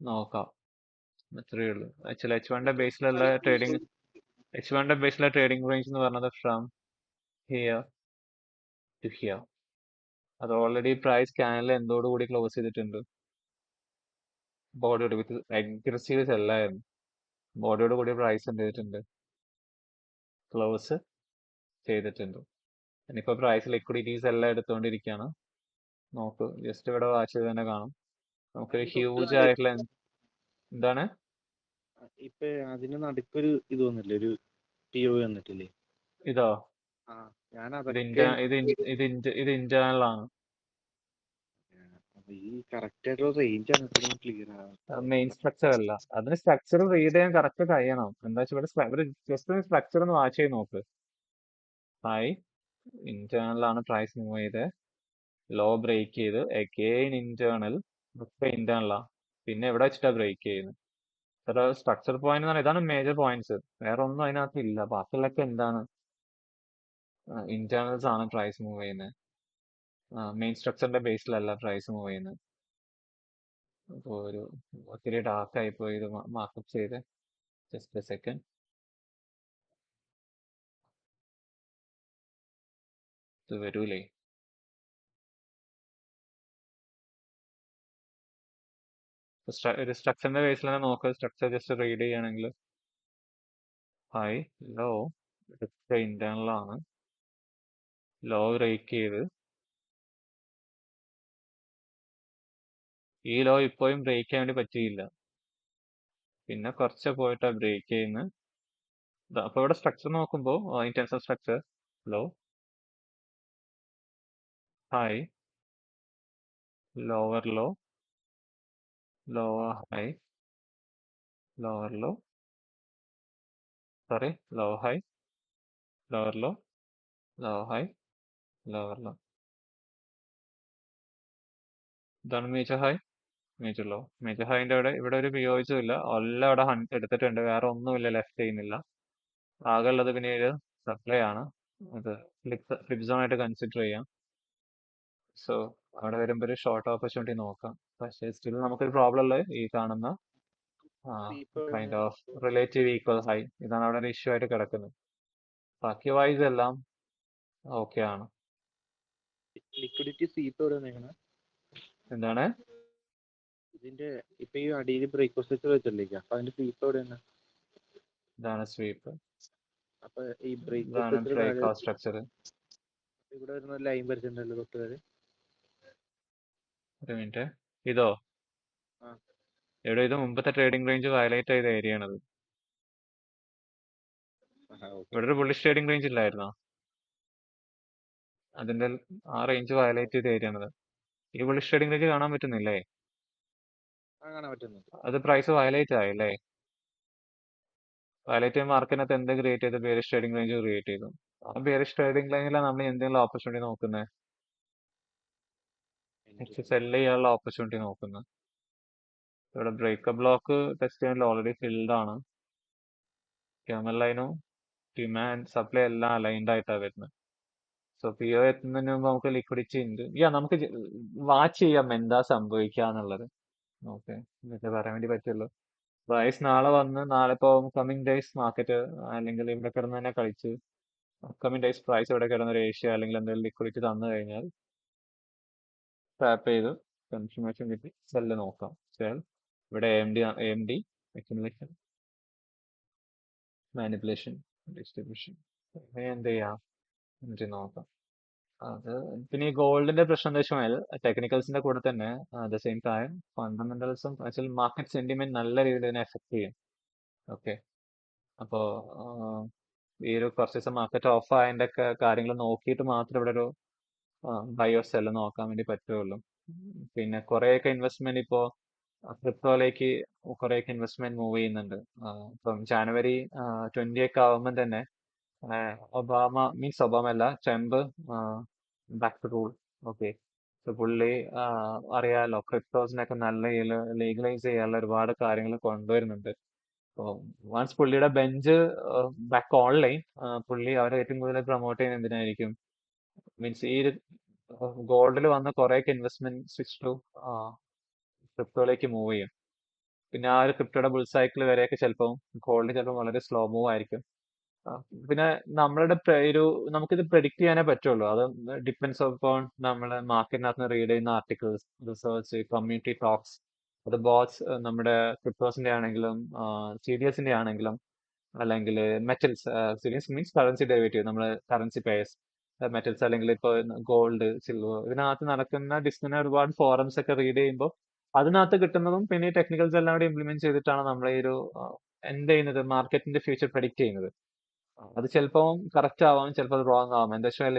നോക്കാം. അത്രയേ ഉള്ളൂ. ആക്ച്വലി H1-ന്റെ ബേസിലുള്ള ട്രേഡിംഗ് റേഞ്ച് എന്ന് പറഞ്ഞത് ഫ്രം ഹിയർ ടു ഹിയർ. അത് ഓൾറെഡി പ്രൈസ് ക്യാനലിൽ എന്തോടുകൂടി ക്ലോസ് ചെയ്തിട്ടുണ്ട്, ബോഡിയോട് വിത്ത് അഗ്രസീവ് സെല്ലായിരുന്നു. ബോഡിയോട് കൂടി പ്രൈസ് എന്ത് ചെയ്തിട്ടുണ്ട്, ക്ലോസ് ചെയ്തിട്ടുണ്ട്. ഇനിയിപ്പോ പ്രൈസ് ലിക്വിഡിറ്റീസ് എല്ലാം എടുത്തുകൊണ്ടിരിക്കുകയാണ്. നോക്ക് ജസ്റ്റ് ഇവിടെ വാച്ച് ചെയ്ത് തന്നെ കാണാം. നമുക്കൊരു അതിന് തൊട്ട് ഹ്യൂജ് താഴെ ആയിട്ടുള്ള എന്താണ് ഇപ്പൊ അതിന് നടുക്കൊരു ഇത് വന്നില്ലേ, ഒരു PO വന്നിട്ടില്ലേ? ഇതോ ആ ഞാൻ ഇത് അതൊക്കെ ഇത് ഇന്റേണൽ ആണ്. അപ്പൊ ഈ കറക്റ്റ് ആയിട്ടുള്ള റേഞ്ച് ആണ് ഇപ്പോഴും ക്ലിയർ മെയിൻ സ്ട്രക്ചർ അല്ല. അതിന് സ്ട്രക്ചർ റീഡ് ചെയ്യാൻ കറക്റ്റ് കഴിയണം. എന്താ വെച്ചാൽ ഇവിടെ ജസ്റ്റ് സ്ട്രക്ചർ ഒന്ന് വാച്ച് ചെയ്ത് നോക്ക്. ഹായ് ഇന്റേണൽ ആണ് പ്രൈസ് മൂവ് ചെയ്ത് ലോ ബ്രേക്ക് ചെയ്ത് അഗെയിൻ ഇന്റേണൽ ഒക്കെ ഇന്റേണലാ. പിന്നെ എവിടെ വെച്ചിട്ടാ ബ്രേക്ക് ചെയ്യുന്നത്? സ്ട്രക്ചർ പോയിന്റ് എന്ന് പറഞ്ഞാൽ ഇതാണ് മേജർ പോയിന്റ്സ്. വേറെ ഒന്നും അതിനകത്ത് ഇല്ല. ബാക്കിയുള്ളൊക്കെ എന്താണ് ഇന്റേണൽസ് ആണ് പ്രൈസ് മൂവ് ചെയ്യുന്നത്. മെയിൻ സ്ട്രക്ചറിന്റെ ബേസിലല്ല പ്രൈസ് മൂവ് ചെയ്യുന്നത്. അപ്പോൾ ഒരു ഒത്തിരി ഡാർക്ക് ആയി പോയി ഇത് മാർക്കപ്പ് ചെയ്ത്. Just A second. ഇത് വരൂലേ? ഒരു സ്ട്രക്ചറിന്റെ ബേസിൽ തന്നെ നോക്കുക. സ്ട്രക്ചർ ജസ്റ്റ് റീഡ് ചെയ്യുകയാണെങ്കിൽ ഹൈ ലോ ഇതൊക്കെ ഇന്റേണൽ ആണ്. ലോ ബ്രേക്ക് ചെയ്ത് ഈ ലോ ഇപ്പോഴും ബ്രേക്ക് ചെയ്യാൻ വേണ്ടി പറ്റിയില്ല. പിന്നെ കുറച്ച് പോയിട്ടാ ബ്രേക്ക് ചെയ്യുന്നത്. അപ്പൊ ഇവിടെ സ്ട്രക്ചർ നോക്കുമ്പോൾ in terms of structure low high lower low lower high lower low sorry low high lower low low high lower low. ഇതാണ് major high major low. Major ഹൈൻ്റെ ഇവിടെ ഒരു ഉപയോഗിച്ചും ഇല്ല. എല്ലാം ഇവിടെ എടുത്തിട്ടുണ്ട്. വേറെ ഒന്നുമില്ല ലെഫ്റ്റ് ചെയ്യുന്നില്ല. ആകെ ഉള്ളത് പിന്നെ ഒരു സപ്ലൈ ആണ്. അത് ഫ്ലിപ്പ് സോൺ ആയിട്ട് കൺസിഡർ ചെയ്യാം. സോ അവിടെ വരുമ്പോൾ ഒരു ഷോർട്ട് ഓപ്പർച്യൂണിറ്റി നോക്കാം. പക്ഷേ സ്റ്റിൽ നമുക്കൊരു പ്രോബ്ലം ഉള്ളത് ഈ കാണുന്ന kind of relative equal high. ഇതാണ് അവിടെ ഒരു ഇഷ്യൂ ആയിട്ട് കിടക്കുന്നത്. ബാക്കി വൈസ് എല്ലാം ഓക്കെ ആണ്. ലിക്വിഡിറ്റി സീപ്പ് എവിടെ വന്നേക്കണേ? എന്താണ് ഇതിന്റെ ഇപ്പൊ ഈ അടിയിൽ ബ്രേക്ക്ഫാസ്റ്റ് സ്ട്രക്ചർ വെച്ചിട്ടില്ലേ, അപ്പൊ അതിന്റെ സീപ്പ് എവിടെയാണ്? ഇതാണ് സ്വീപ്പ്. അപ്പൊ ഈ ഇതാണ് ബ്രേക്ക്ഫാസ്റ്റ് ബ്രേക്ക് സ്ട്രക്ചർ. ഇവിടെ വരുന്ന ലൈൻ വരച്ചിട്ടുണ്ടല്ലോ തൊട്ട് വരെ. ഒരു മിനിറ്റ്. ഇതോ ആ. ഇവിടെ ഇത് മുമ്പത്തെ ട്രേഡിംഗ് റേഞ്ച് വയലേറ്റ് ചെയ്ത ഏരിയ ആണത്. ഇവിടെ ഒരു ബുള്ളിഷ് ട്രേഡിംഗ് റേഞ്ച് ഇല്ലായിരുന്നോ? അതിന്റെ ആ റേഞ്ച് വയലേറ്റ് ചെയ്ത ഏരിയ ആണത്. ഈ ബുള്ളിഷ് ട്രേഡിംഗ് റേഞ്ച് കാണാൻ പറ്റുന്നില്ലേ? കാണാൻ പറ്റുന്നുണ്ട്. അത് പ്രൈസ് വയലേറ്റ് ആയില്ലേ? വയലേറ്റ് ചെയ്യുമ്പോൾ മാർക്കറ്റിനകത്ത് എന്ത് ക്രിയേറ്റ് ചെയ്ത് ബെയറിഷ് ട്രേഡിംഗ് റേഞ്ച് ക്രിയേറ്റ് ചെയ്തു. ആ ബെയറിഷ് ട്രേഡിംഗ് റേഞ്ചിലാണ് നമ്മൾ എന്തെങ്കിലും ഓപ്പർച്യൂണിറ്റി നോക്കുന്നത്. സെല് ചെയ്യാനുള്ള ഓപ്പർച്യൂണിറ്റി നോക്കുന്നത്. ഇവിടെ ബ്രേക്കപ്പ് ബ്ലോക്ക് ടെസ്റ്റ് ചെയ്യാൻ ഓൾറെഡി ഫിൽഡ് ആണ്. ക്യാമൽ ലൈനും ഡിമാൻഡ് സപ്ലൈ എല്ലാം അലൈൻഡ് ആയിട്ടാണ് വരുന്നത്. സോ PO എത്തുന്നതിന് മുമ്പ് നമുക്ക് ലിക്വിഡിറ്റി ഉണ്ട്. നമുക്ക് വാച്ച് ചെയ്യാം എന്താ സംഭവിക്കുക എന്നുള്ളത്. ഓക്കെ എന്നിട്ട് പറയാൻ വേണ്ടി പറ്റുള്ളൂ. പ്രൈസ് നാളെ വന്ന് നാളെ ഇപ്പോൾ കമ്മിങ് ഡേയ്സ് മാർക്കറ്റ് അല്ലെങ്കിൽ ഇവിടെ കിടന്ന് തന്നെ കളിച്ച് കമ്മിങ് ഡേയ്സ് പ്രൈസ് ഇവിടെ കിടന്ന ഒരു ഏഷ്യ അല്ലെങ്കിൽ എന്തെങ്കിലും ലിക്വിഡിറ്റി തന്നു കഴിഞ്ഞാൽ ടാപ്പ് ചെയ്ത് കൺഫർമേഷൻ കിട്ടി സെല്ല് നോക്കാം. സെൽ ഇവിടെ AMD അക്യുമുലേഷൻ മാനിപ്പുലേഷൻ ഡിസ്ട്രിബ്യൂഷൻ എന്ത് ചെയ്യാം എന്നിട്ട് നോക്കാം. അത് പിന്നെ ഈ ഗോൾഡിന്റെ പ്രശ്നം എന്താ വെച്ചാൽ ടെക്നിക്കൽസിന്റെ കൂടെ തന്നെ അറ്റ് സെയിം ടൈം ഫണ്ടമെന്റൽസും മാർക്കറ്റ് സെന്റിമെന്റ് നല്ല രീതിയിൽ ഇതിനെ എഫക്ട് ചെയ്യും. ഓക്കെ അപ്പോൾ ഈ ഒരു കുറച്ച് ദിവസം മാർക്കറ്റ് ഓഫ് ആയതിന്റെ ഒക്കെ കാര്യങ്ങൾ നോക്കിയിട്ട് മാത്രം ഇവിടെ ഒരു ബയോ സെല്ല് നോക്കാൻ വേണ്ടി പറ്റുള്ളൂ. പിന്നെ കുറേയൊക്കെ ഇൻവെസ്റ്റ്മെന്റ് ഇപ്പോൾ ക്രിപ്റ്റോയിലേക്ക് കുറേയൊക്കെ ഇൻവെസ്റ്റ്മെന്റ് മൂവ് ചെയ്യുന്നുണ്ട്. ഇപ്പം ജാനുവരി 20 ഒക്കെ ആവുമ്പോൾ തന്നെ ഒബാമ അല്ല Trump back to rule. Okay so പുള്ളി അറിയാലോ ക്രിപ്റ്റോസിനൊക്കെ നല്ല ലീഗലൈസ് ചെയ്യാനുള്ള ഒരുപാട് കാര്യങ്ങൾ കൊണ്ടുവരുന്നുണ്ട്. വൺസ് പുള്ളിയുടെ ബെഞ്ച് ബാക്ക് ഓൺലൈൻ പുള്ളി അവരെ ഏറ്റവും കൂടുതൽ പ്രൊമോട്ട് ചെയ്യുന്നത് എന്തിനായിരിക്കും? മീൻസ് ഈ ഗോൾഡിൽ വന്ന കുറേയൊക്കെ ഇൻവെസ്റ്റ്മെന്റ് സ്വിച്ച് ടു ക്രിപ്റ്റോയിലേക്ക് മൂവ് ചെയ്യും. പിന്നെ ആ ഒരു ക്രിപ്റ്റോയുടെ ബുൾ സൈക്കിൾ വരെയൊക്കെ ചിലപ്പോൾ ഗോൾഡ് ചിലപ്പോൾ വളരെ സ്ലോ മൂവ് ആയിരിക്കും. പിന്നെ നമ്മളുടെ നമുക്കിത് പ്രെഡിക്റ്റ് ചെയ്യാനേ പറ്റുള്ളൂ. അത് ഡിപ്പെൻസ് ഓൺ നമ്മളെ മാർക്കറ്റിനകത്ത് റീഡ് ചെയ്യുന്ന ആർട്ടിക്കിൾസ്, റിസർച്ച്, കമ്മ്യൂണിറ്റി ടോക്സ്, അത് ബോട്ട്സ് നമ്മുടെ ക്രിപ്റ്റോസിന്റെ ആണെങ്കിലും CDSന്റെ ആണെങ്കിലും അല്ലെങ്കിൽ മെറ്റൽസ്, സിലിയൻസ് മീൻസ് കറൻസി ഡെറിവേറ്റീവ്, നമ്മൾ കറൻസി പെയർസ്, മെറ്റൽസ് അല്ലെങ്കിൽ ഇപ്പോൾ ഗോൾഡ്, സിൽവർ, ഇതിനകത്ത് നടക്കുന്ന ഡിസ്കസിന് ഒരുപാട് ഫോറംസ് ഒക്കെ റീഡ് ചെയ്യുമ്പോൾ അതിനകത്ത് കിട്ടുന്നതും പിന്നെ ഈ ടെക്നിക്കൽസ് എല്ലാം കൂടി ഇംപ്ലിമെന്റ് ചെയ്തിട്ടാണ് നമ്മൾ ഈ ഒരു എന്ത് ചെയ്യുന്നത്, മാർക്കറ്റിന്റെ ഫ്യൂച്ചർ പ്രഡിക്റ്റ് ചെയ്യുന്നത്. അത് ചിലപ്പോൾ കറക്റ്റ് ആവാം, ചിലപ്പോൾ അത് റോങ് ആവാം. എന്താ വെച്ചാൽ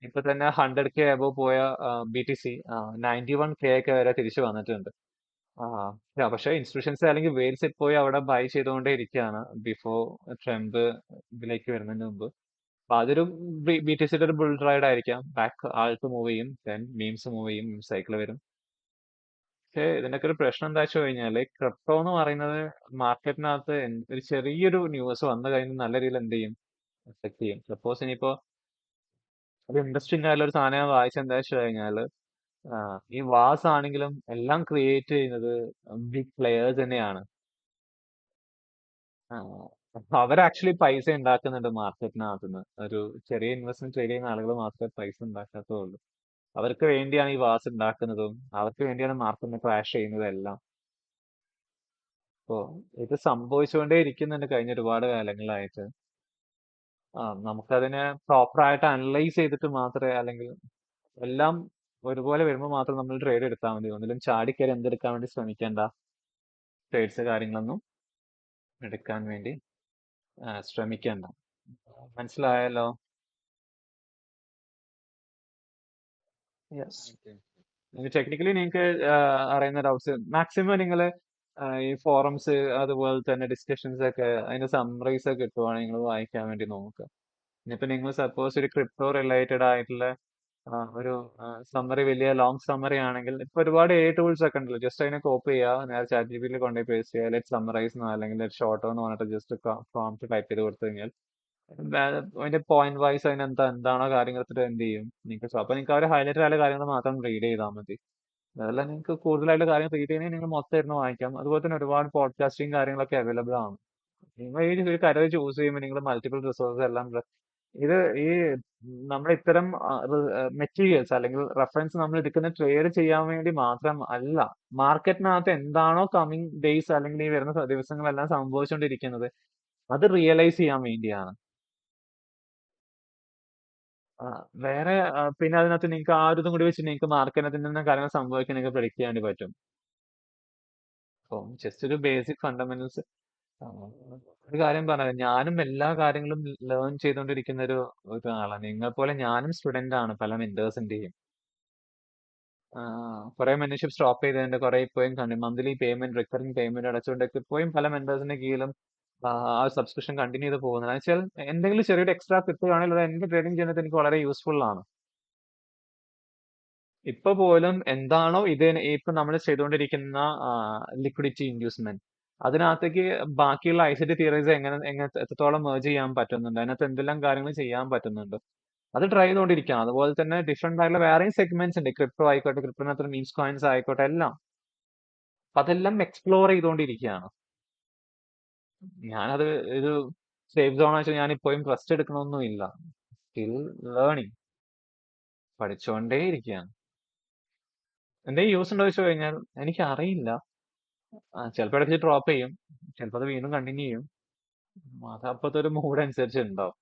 ഇപ്പൊ തന്നെ 100K അബവ് പോയ BTC 91K ഒക്കെ വരെ തിരിച്ചു വന്നിട്ടുണ്ട്. ആ പക്ഷേ ഇൻസ്റ്റിറ്റ്യൂഷൻസ് അല്ലെങ്കിൽ വെയിൽസ് പോയി അവിടെ ബൈ ചെയ്തുകൊണ്ടേ ഇരിക്കുകയാണ് ബിഫോർ ട്രംപ് ഇതിലേക്ക് വരുന്നതിന് മുമ്പ്. അപ്പൊ അതൊരു BTCയുടെ ഒരു ബുൾ റൈഡ് ആയിരിക്കാം. ബാക്ക് ആൾട്ട് മൂവ് ചെയ്യും, ദെൻ മീംസ് മൂവ് ചെയ്യും, സൈക്കിൾ വരും. പക്ഷേ ഇതിനൊക്കെ ഒരു പ്രശ്നം എന്താ വെച്ച് കഴിഞ്ഞാല്, ക്രിപ്റ്റോ എന്ന് പറയുന്നത് മാർക്കറ്റിനകത്ത് ഒരു ചെറിയൊരു ന്യൂസ് വന്നു കഴിഞ്ഞാൽ നല്ല രീതിയിൽ എന്ത് ചെയ്യും, എഫക്ട് ചെയ്യും. സപ്പോസ് ഇനിയിപ്പോ ഒരു ഇൻട്രസ്റ്റിംഗ് ആയിട്ടുള്ള ഒരു സാധനം ഞാൻ വായിച്ചെന്താ വെച്ച് കഴിഞ്ഞാല്, ഈ വാസ് ആണെങ്കിലും എല്ലാം ക്രിയേറ്റ് ചെയ്യുന്നത് ബിഗ് പ്ലെയേഴ്സ് തന്നെയാണ്. അവർ ആക്ച്വലി പൈസ ഉണ്ടാക്കുന്നുണ്ട് മാർക്കറ്റിനകത്തുനിന്ന്. ഒരു ചെറിയ ഇൻവെസ്റ്റ്മെന്റ് ട്രേഡ് ചെയ്യുന്ന ആളുകൾ മാത്രമേ പൈസ ഉണ്ടാക്കാത്തുള്ളൂ. അവർക്ക് വേണ്ടിയാണ് ഈ വാസ് ഉണ്ടാക്കുന്നതും അവർക്ക് വേണ്ടിയാണ് മാർക്കറ്റിനെ ക്രാഷ് ചെയ്യുന്നതും എല്ലാം. അപ്പോ ഇത് സംഭവിച്ചുകൊണ്ടേ ഇരിക്കുന്നുണ്ട് കഴിഞ്ഞ ഒരുപാട് കാലങ്ങളായിട്ട്. നമുക്കതിനെ പ്രോപ്പറായിട്ട് അനലൈസ് ചെയ്തിട്ട് മാത്രമേ, അല്ലെങ്കിൽ എല്ലാം ഒരുപോലെ വരുമ്പോൾ മാത്രം നമ്മൾ ട്രേഡ് എടുത്താൽ മതി. ഒന്നിലും ചാടിക്കയറി എന്തെടുക്കാൻ വേണ്ടി ശ്രമിക്കേണ്ട. ട്രേഡ്സ് കാര്യങ്ങളൊന്നും എടുക്കാൻ വേണ്ടി ശ്രമിക്കേണ്ട. മനസ്സിലായല്ലോ? യെസ്. ടെക്നിക്കലി നിങ്ങൾക്ക് അറിയുന്ന ഡൗട്ട്സ് മാക്സിമം നിങ്ങൾ ഈ ഫോറംസ് അതുപോലെ തന്നെ ഡിസ്കഷൻസ് ഒക്കെ അതിന്റെ സമ്മറീസ് ഒക്കെ കിട്ടുവാണെങ്കിൽ നിങ്ങൾ വായിക്കാൻ വേണ്ടി നോക്കുക. ഇനിയിപ്പോ നിങ്ങൾ സപ്പോസ് ഒരു ക്രിപ്റ്റോ റിലേറ്റഡ് ആയിട്ടുള്ള ഒരു സമ്മറി, വലിയ ലോങ് സമ്മറി ആണെങ്കിൽ ഇപ്പൊ ഒരുപാട് ടൂൾസ് ഒക്കെ ഉണ്ടല്ലോ. ജസ്റ്റ് അതിനെ കോപ്പി ചെയ്യുക, നേരെ ChatGPT കൊണ്ടുപോയി പേസ്റ്റ് ചെയ്യുക, ലെറ്റ് സമ്മറൈസ് അല്ലെങ്കിൽ ഷോർട്ടോ എന്ന് പറഞ്ഞിട്ട് ജസ്റ്റ് പ്രോംപ്റ്റ് ടൈപ്പ് ചെയ്ത് കൊടുത്തു കഴിഞ്ഞാൽ അതിന്റെ പോയിന്റ് വൈസ് എന്താണോ കാര്യങ്ങൾ എടുത്തിട്ട് എന്ത് ചെയ്യും നിങ്ങൾക്ക്. അപ്പൊ നിങ്ങൾക്ക് അവർ ഹൈലൈറ്റ് ആയ കാര്യങ്ങൾ മാത്രം റീഡ് ചെയ്താൽ മതി. അതല്ല, നിങ്ങൾക്ക് കൂടുതലായിട്ട് കാര്യം റീഡ് ചെയ്യണമെങ്കിൽ നിങ്ങൾ മൊത്തം ഇരുന്ന് വായിക്കാം. അതുപോലെ തന്നെ ഒരുപാട് പോഡ്കാസ്റ്റിംഗ് കാര്യങ്ങളൊക്കെ അവൈലബിൾ ആണ്. നിങ്ങൾ ഈ ഒരു കരിയർ ചൂസ് ചെയ്യുമ്പോൾ നിങ്ങൾ മൾട്ടിപ്പിൾ റിസോഴ്സസ് എല്ലാം ഇത് ഈ നമ്മൾ ഇത്തരം മെറ്റീരിയൽസ് അല്ലെങ്കിൽ റെഫറൻസ് നമ്മൾ എടുക്കുന്ന ട്രേഡ് ചെയ്യാൻ വേണ്ടി മാത്രം അല്ല. മാർക്കറ്റിനകത്ത് എന്താണോ കമ്മിങ് ഡേയ്സ് അല്ലെങ്കിൽ ഈ വരുന്ന ദിവസങ്ങളെല്ലാം സംഭവിച്ചുകൊണ്ടിരിക്കുന്നത് അത് റിയലൈസ് ചെയ്യാൻ വേണ്ടിയാണ്. വേറെ പിന്നെ അതിനകത്ത് നിങ്ങൾക്ക് ആ ഒരു ഇതും കൂടി വെച്ച് നിങ്ങൾക്ക് മാർക്കറ്റിനകത്ത് നിന്ന് കാര്യങ്ങൾ സംഭവിക്കാൻ നിങ്ങൾക്ക് predict ചെയ്യാൻ വേണ്ടി പറ്റും. അപ്പം ജസ്റ്റ് ഒരു ബേസിക് ഫണ്ടമെന്റൽസ്. ഒരു കാര്യം പറയാം, ഞാനും എല്ലാ കാര്യങ്ങളും ലേൺ ചെയ്തുകൊണ്ടിരിക്കുന്ന ഒരാളാണ്. നിങ്ങൾ പോലെ ഞാനും സ്റ്റുഡന്റ് ആണ് പല മെന്റേഴ്സിന്റെയും. കുറെ മെന്റർഷിപ്പ് സ്റ്റോപ്പ് ചെയ്തതിന്റെ കുറെ ഇപ്പോഴും മന്ത്ലി പേയ്മെന്റ്, റിക്കറിംഗ് പേയ്മെന്റ് അടച്ചുകൊണ്ടൊക്കെ ഇപ്പോഴും പല മെന്റേഴ്സിന്റെ കീഴിലും ആ സബ്സ്ക്രിപ്ഷൻ കണ്ടിന്യൂ ചെയ്ത് പോകുന്നത്. വെച്ചാൽ എന്തെങ്കിലും ചെറിയൊരു എക്സ്ട്രാ കിട്ടുകയാണെങ്കിൽ അത് എന്റെ ട്രേഡിംഗ് ചെയ്യുന്നത് എനിക്ക് വളരെ യൂസ്ഫുൾ ആണ്. ഇപ്പൊ പോലും എന്താണോ ഇപ്പൊ നമ്മൾ ചെയ്തുകൊണ്ടിരിക്കുന്ന ലിക്വിഡിറ്റി ഇൻഡ്യൂസ്മെന്റ്, അതിനകത്തേക്ക് ബാക്കിയുള്ള ICT തിയറീസ് എങ്ങനെ എത്രത്തോളം മേർജ് ചെയ്യാൻ പറ്റുന്നുണ്ട്, അതിനകത്ത് എന്തെല്ലാം കാര്യങ്ങൾ ചെയ്യാൻ പറ്റുന്നുണ്ട്, അത് ട്രൈ ചെയ്തുകൊണ്ടിരിക്കുകയാണ്. അതുപോലെ തന്നെ ഡിഫറെന്റ് ആയിട്ടുള്ള വേറെയും സെഗ്മെന്റ്സ് ഉണ്ട്. ക്രിപ്റ്റോ ആയിക്കോട്ടെ, ക്രിപ്റ്റോനകത്ത് മീൻസ് കോയിൻസ് ആയിക്കോട്ടെ, എല്ലാം. അപ്പൊ അതെല്ലാം എക്സ്പ്ലോർ ചെയ്തുകൊണ്ടിരിക്കുകയാണ്. ഞാനത് ഒരു സേഫ് സോൺ വെച്ചാൽ ഞാൻ ഇപ്പോഴും റെസ്റ്റ് എടുക്കണമൊന്നും ഇല്ല. സ്റ്റിൽ ലേണിംഗ്, പഠിച്ചുകൊണ്ടേ ഇരിക്കുകയാണ്. എന്തെങ്കിലും യൂസ് ഉണ്ടോ ചോദിച്ചു കഴിഞ്ഞാൽ എനിക്ക് അറിയില്ല. ചിലപ്പോൾ ഇടയ്ക്ക് ഡ്രോപ്പ് ചെയ്യും, ചിലപ്പോൾ അത് വീണ്ടും കണ്ടിന്യൂ ചെയ്യും. അത് അപ്പോഴത്തെ ഒരു മൂഡ് അനുസരിച്ച് ഉണ്ടാവും.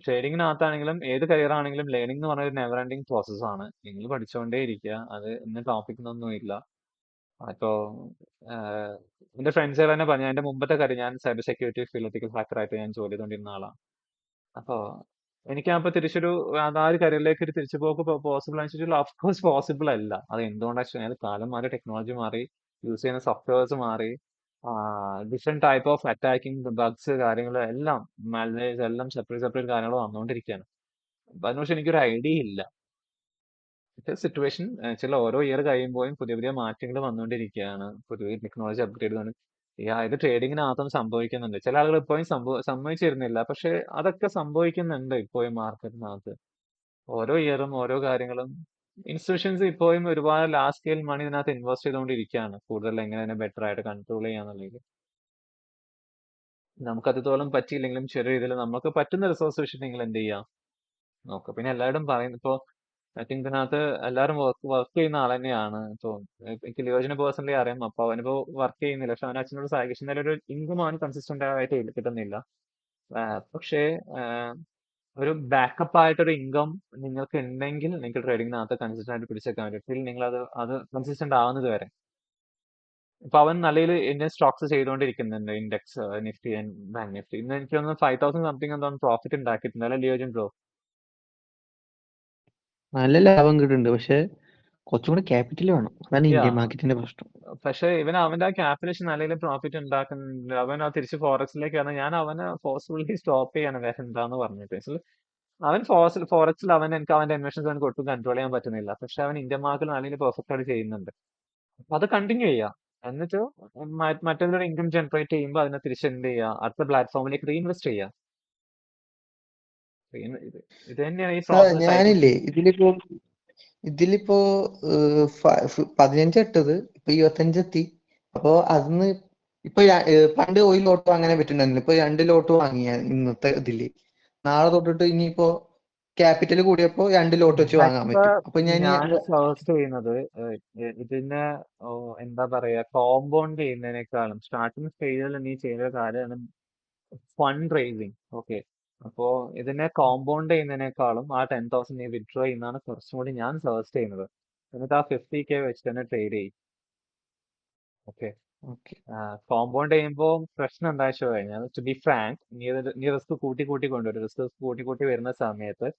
ട്രേഡിങ്ങിനകത്താണെങ്കിലും ഏത് കരിയർ ആണെങ്കിലും ലേണിംഗ് എന്ന് പറഞ്ഞ ഒരു നെവർ എൻഡിങ് പ്രോസസ് ആണ്. നിങ്ങൾ പഠിച്ചുകൊണ്ടേ ഇരിക്കുക. അത് ഇന്ന ടോപ്പിക് ഇല്ല. അപ്പോ എന്റെ ഫ്രണ്ട്സുകൾ തന്നെ പറഞ്ഞു, എന്റെ മുമ്പത്തെ കാര്യം, ഞാൻ സൈബർ സെക്യൂരിറ്റി ഫീൽഡ് ഹാക്കർ ആയിട്ട് ഞാൻ ജോലി ചെയ്തുകൊണ്ടിരുന്ന ആളാണ്. അപ്പോ എനിക്കപ്പോ തിരിച്ചൊരു ആ ഒരു കരിയറിലേക്ക് ഒരു തിരിച്ചുപോക്ക് പോസിബിൾ ആണെന്ന് ചോദിച്ചാൽ ഓഫ് കോഴ്സ് പോസിബിൾ അല്ല. അത് എന്തുകൊണ്ടാണെന്ന് വെച്ച് കഴിഞ്ഞാൽ കാലം മാറി, ടെക്നോളജി മാറി, യൂസ് ചെയ്യുന്ന സോഫ്റ്റ്വെയർസ് മാറി, different type of attacking Bugs കാര്യങ്ങൾ എല്ലാം, മാൽവേഴ്സ് എല്ലാം സെപ്പറേറ്റ് കാര്യങ്ങൾ വന്നുകൊണ്ടിരിക്കുകയാണ്. അപ്പൊ അതിനെക്കുറിച്ച് എനിക്കൊരു ഐഡിയ ഇല്ല. സിറ്റുവേഷൻ ചില ഓരോ ഇയർ കഴിയുമ്പോഴും പുതിയ പുതിയ മാറ്റങ്ങൾ വന്നുകൊണ്ടിരിക്കുകയാണ്. പുതിയ ടെക്നോളജി അപ്ഗ്രേഡ് ആണ്. ഇത് ട്രേഡിങ്ങിനകത്തും സംഭവിക്കുന്നുണ്ട്. ചില ആളുകൾ ഇപ്പോഴും സമ്മതിച്ചിരുന്നില്ല. പക്ഷെ അതൊക്കെ സംഭവിക്കുന്നുണ്ട് ഇപ്പോഴും മാർക്കറ്റിനകത്ത്. ഓരോ ഇയറും ഓരോ കാര്യങ്ങളും. ഇൻസ്റ്റിറ്റ്യൂഷൻസ് ഇപ്പോഴും ഒരുപാട് ലാർജ് സ്കെയിൽ മണി ഇതിനകത്ത് ഇൻവെസ്റ്റ് ചെയ്തുകൊണ്ടിരിക്കുകയാണ്. കൂടുതൽ എങ്ങനെ ബെറ്റർ ആയിട്ട് കൺട്രോൾ ചെയ്യാന്നുള്ളത്. നമുക്ക് അത്രത്തോളം പറ്റിയില്ലെങ്കിലും ചെറിയ രീതിയിൽ നമുക്ക് പറ്റുന്ന റിസോഴ്സ് വെച്ചിട്ട് നിങ്ങൾ എന്ത് ചെയ്യാം നോക്കുക. പിന്നെ എല്ലാവരും പറയുന്നത് ഇപ്പോ ഐ തിങ്ക് ഇതിനകത്ത് എല്ലാവരും വർക്ക് ചെയ്യുന്ന ആൾ തന്നെയാണ്. ഇപ്പൊ എനിക്ക് ലിയോജിനെ പേഴ്സണലി അറിയാം. അപ്പൊ അവനിപ്പോ വർക്ക് ചെയ്യുന്നില്ല. പക്ഷെ അവൻ അച്ഛനോട് സഹകരിച്ച് എന്നാലും ഒരു ഇൻകം അവന് കൺസിസ്റ്റന്റ് ആയിട്ട് കിട്ടുന്നില്ല. പക്ഷേ ആഹ് ഒരു ബാക്കപ്പ് ആയിട്ടൊരു ഇൻകം നിങ്ങൾക്ക് ഉണ്ടെങ്കിൽ നിങ്ങൾക്ക് ട്രേഡിങ്ങിനകത്ത് കൺസിസ്റ്റന്റ് ആയിട്ട് പിടിച്ചേക്കാൻ പറ്റും. ടിൽ നിങ്ങൾ അത് കൺസിസ്റ്റന്റ് ആവുന്നത് വരെ. ഇപ്പൊ അവൻ നല്ല രീതിയിൽ ഇന്ത്യൻ സ്റ്റോക്സ് ചെയ്തുകൊണ്ടിരിക്കുന്നുണ്ട്. Index, Nifty and bank Nifty. ഇന്ന് എനിക്ക് തോന്നുന്നു 5000 സംതിങ് എന്തോ പ്രോഫിറ്റ് ഉണ്ടാക്കിയിട്ടുണ്ട്. അല്ലെ ലിയോജിൻ ബ്രോ? നല്ല ലാഭം കിട്ടുന്നുണ്ട്. പക്ഷെ കുറച്ചും കൂടെ ക്യാപിറ്റൽ വേണം. അതാണ് യാ ഇന്ത്യൻ മാർക്കറ്റിന്റെ പ്രശ്നം. പക്ഷെ അവന്റെ ആ ക്യാപിറ്റലേഷൻ നല്ല രീതിയിൽ പ്രോഫിറ്റ് ഉണ്ടാക്കുന്നുണ്ട്. അവൻ ആ തിരിച്ച് ഫോറക്സിലേക്ക് വരണം. ഞാൻ അവനെ ഫോഴ്സ്ഫുള്ളി സ്റ്റോപ്പ് ചെയ്യാണ് വേണ്ടെന്ന് പറഞ്ഞിട്ട്. അവൻ ഫോറക്സിൽ എനിക്ക് അവന്റെ ഇൻവെസ്റ്റ്മെന്റ്സ് അവനക്ക് ഒട്ടും കൺട്രോൾ ചെയ്യാൻ പറ്റുന്നില്ല. പക്ഷെ അവൻ ഇന്ത്യൻ മാർക്കറ്റിൽ നല്ല രീതിയിൽ പെർഫെക്റ്റ് ആയിട്ട് ചെയ്യുന്നുണ്ട്. അപ്പൊ അത് കണ്ടിന്യൂ ചെയ്യാം. എന്നിട്ട് മറ്റൊരു ഇൻകം ജനറേറ്റ് ചെയ്യുമ്പോൾ അതിനെ തിരിച്ച് എന്ത് ചെയ്യുക, അടുത്ത പ്ലാറ്റ്ഫോമിലേക്ക് റീഇൻവെസ്റ്റ് ചെയ്യുക. ഇത് തന്നെയാണ് ഈ പ്രോസസ് സൈക്കിൾ. ഞാനില്ലേ ഇതിലിപ്പോ 15 ഇട്ടത് ഇപ്പൊ 25 എത്തി. അപ്പൊ അതിന്ന് ഇപ്പൊ പണ്ട് ഒരു ലോട്ട് വാങ്ങാനേ പറ്റുന്നുണ്ടായിരുന്നില്ല. ഇപ്പൊ 2 ലോട്ട് വാങ്ങിയ ഇന്നത്തെ ഇതില്. നാളെ തൊട്ടിട്ട് ഇനിയിപ്പോ ക്യാപിറ്റൽ കൂടിയപ്പോ 2 ലോട്ട് വെച്ച് വാങ്ങാൻ ഇപ്പൊ പറ്റും. അപ്പൊ ഞാൻ ഞാൻ സജസ്റ്റ് ചെയ്യുന്നത് ഇതിനെ എന്താ പറയാ, കോമ്പൗണ്ട് ചെയ്യുന്നതിനേക്കാളും സ്റ്റാർട്ടിംഗ് സ്റ്റേജിൽ നീ ചെയ്യുന്ന കാര്യമാണ് ഫണ്ട് റേസിങ്. ഓക്കെ, അപ്പോ ഇതിനെ കോമ്പൗണ്ട് ചെയ്യുന്നതിനേക്കാളും ആ 10,000 നീ വിഡ്രോ ചെയ്യുന്നതാണ് കുറച്ചും കൂടി ഞാൻ സജസ്റ്റ് ചെയ്യുന്നത്. എന്നിട്ട് ആ 50K വെച്ച് തന്നെ ട്രേഡ് ചെയ്യും. Okay, okay. കോമ്പൗണ്ട് ചെയ്യുമ്പോൾ പ്രശ്നം എന്താ വെച്ച് കഴിഞ്ഞാൽ, ടു ബി ഫ്രാങ്ക്, നീ റിസ്ക് കൂട്ടി കൂട്ടി കൊണ്ടുവരും. റിസ്ക് കൂട്ടി കൂട്ടി വരുന്ന സമയത്ത്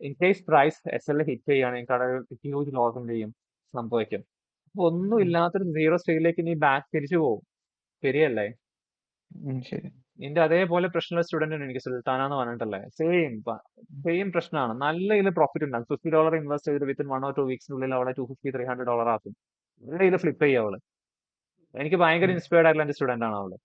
in case price SL hit ചെയ്യുകയാണെങ്കിൽ കടകൾ ഹ്യൂജ് ലോസ് എന്ത് ചെയ്യും, സംഭവിക്കും. അപ്പൊ ഒന്നും ഇല്ലാത്തൊരു സീറോ സ്റ്റേജിലേക്ക് നീ ബാക്ക് തിരിച്ചു പോകും. ശരിയല്ലേ? ശരി. നിന്റെ അതേപോലെ പ്രശ്നമുള്ള സ്റ്റുഡന്റ് എനിക്ക് സുൽത്താന എന്ന് പറഞ്ഞിട്ടല്ലേ, സെയിം പ്രശ്നമാണ്. നല്ല ഇതിൽ പ്രോഫിറ്റ് ഉണ്ടാകും. $50 ഇൻവെസ്റ്റ് ചെയ്ത് വിത്തിൻ 1 or 2 വീക്സിനുള്ളിൽ അവളെ $250-300 ആക്കും. നല്ല ഇതിൽ ഫ്ലിപ്പ് ചെയ്യും അവള്. എനിക്ക് ഭയങ്കര ഇൻസ്പയർഡ് ആയിട്ടുള്ള എന്റെ സ്റ്റുഡന്റ് ആണ് അവള്.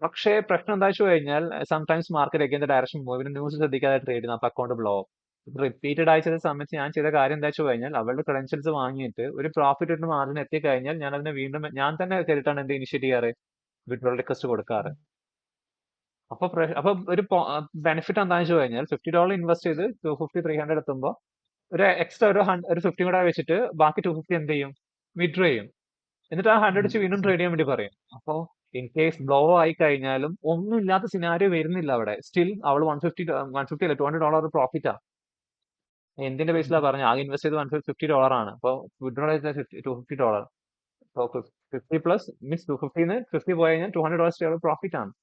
പക്ഷേ പ്രശ്നം എന്താ വെച്ച് കഴിഞ്ഞാൽ, sometimes market again the direction move. പിന്നെ ന്യൂസ് ശ്രദ്ധിക്കാതെ ട്രേഡ് ചെയ്യുന്ന അപ്പൊ അക്കൗണ്ട് ബ്ലോ ആവും. റിപ്പീറ്റഡ് ആയി ചെയ്ത സമയത്ത് ഞാൻ ചെയ്ത കാര്യം എന്താ വെച്ച് കഴിഞ്ഞാൽ, അവളുടെ ക്രെഡൻഷ്യൽസ് വാങ്ങിയിട്ട് ഒരു പ്രോഫിറ്റ് ഇട്ട് മാർജിൻ എത്തിക്കഴിഞ്ഞാൽ ഞാൻ അതിനെ വീണ്ടും ഞാൻ തന്നെ കയറിയിട്ടാണ് എന്ത് ഇനിഷ്യേറ്റ് ചെയ്യാറ്, വിഡ്രോൾ റിക്വസ്റ്റ് കൊടുക്കാറ്. അപ്പൊ ഒരു ബെനിഫിറ്റ് എന്താണെന്ന് വെച്ച് കഴിഞ്ഞാൽ, $50 ഇൻവെസ്റ്റ് ചെയ്ത് 250-300 എത്തുമ്പോൾ ഒരു എക്സ്ട്രാ ഒരു 50 കൂടെ വെച്ചിട്ട് ബാക്കി 250 എന്ത് ചെയ്യും, വിഡ്രോ ചെയ്യും. എന്നിട്ട് ആ 100 വെച്ച് വീണ്ടും ട്രേഡ് ചെയ്യാൻ വേണ്ടി പറയും. അപ്പോ ഇൻ കേസ് ബ്ലോ ആയി കഴിഞ്ഞാലും ഒന്നും ഇല്ലാത്ത സിനാരിയോ വരുന്നില്ല അവിടെ. സ്റ്റിൽ അവൾ 150 അല്ല $200 പ്രോഫിറ്റാ. എന്തിന്റെ ബേസിലാ പറഞ്ഞത്? ആകെ ഇൻവെസ്റ്റ് ചെയ്ത് $150 ആണ്. അപ്പൊ വിഡ്രോ ചെയ്ത $250. അപ്പൊ 50 പ്ലസ് മീൻസ് 250 50 പോയി കഴിഞ്ഞാൽ $200 പ്രോഫിറ്റ് ആണ്.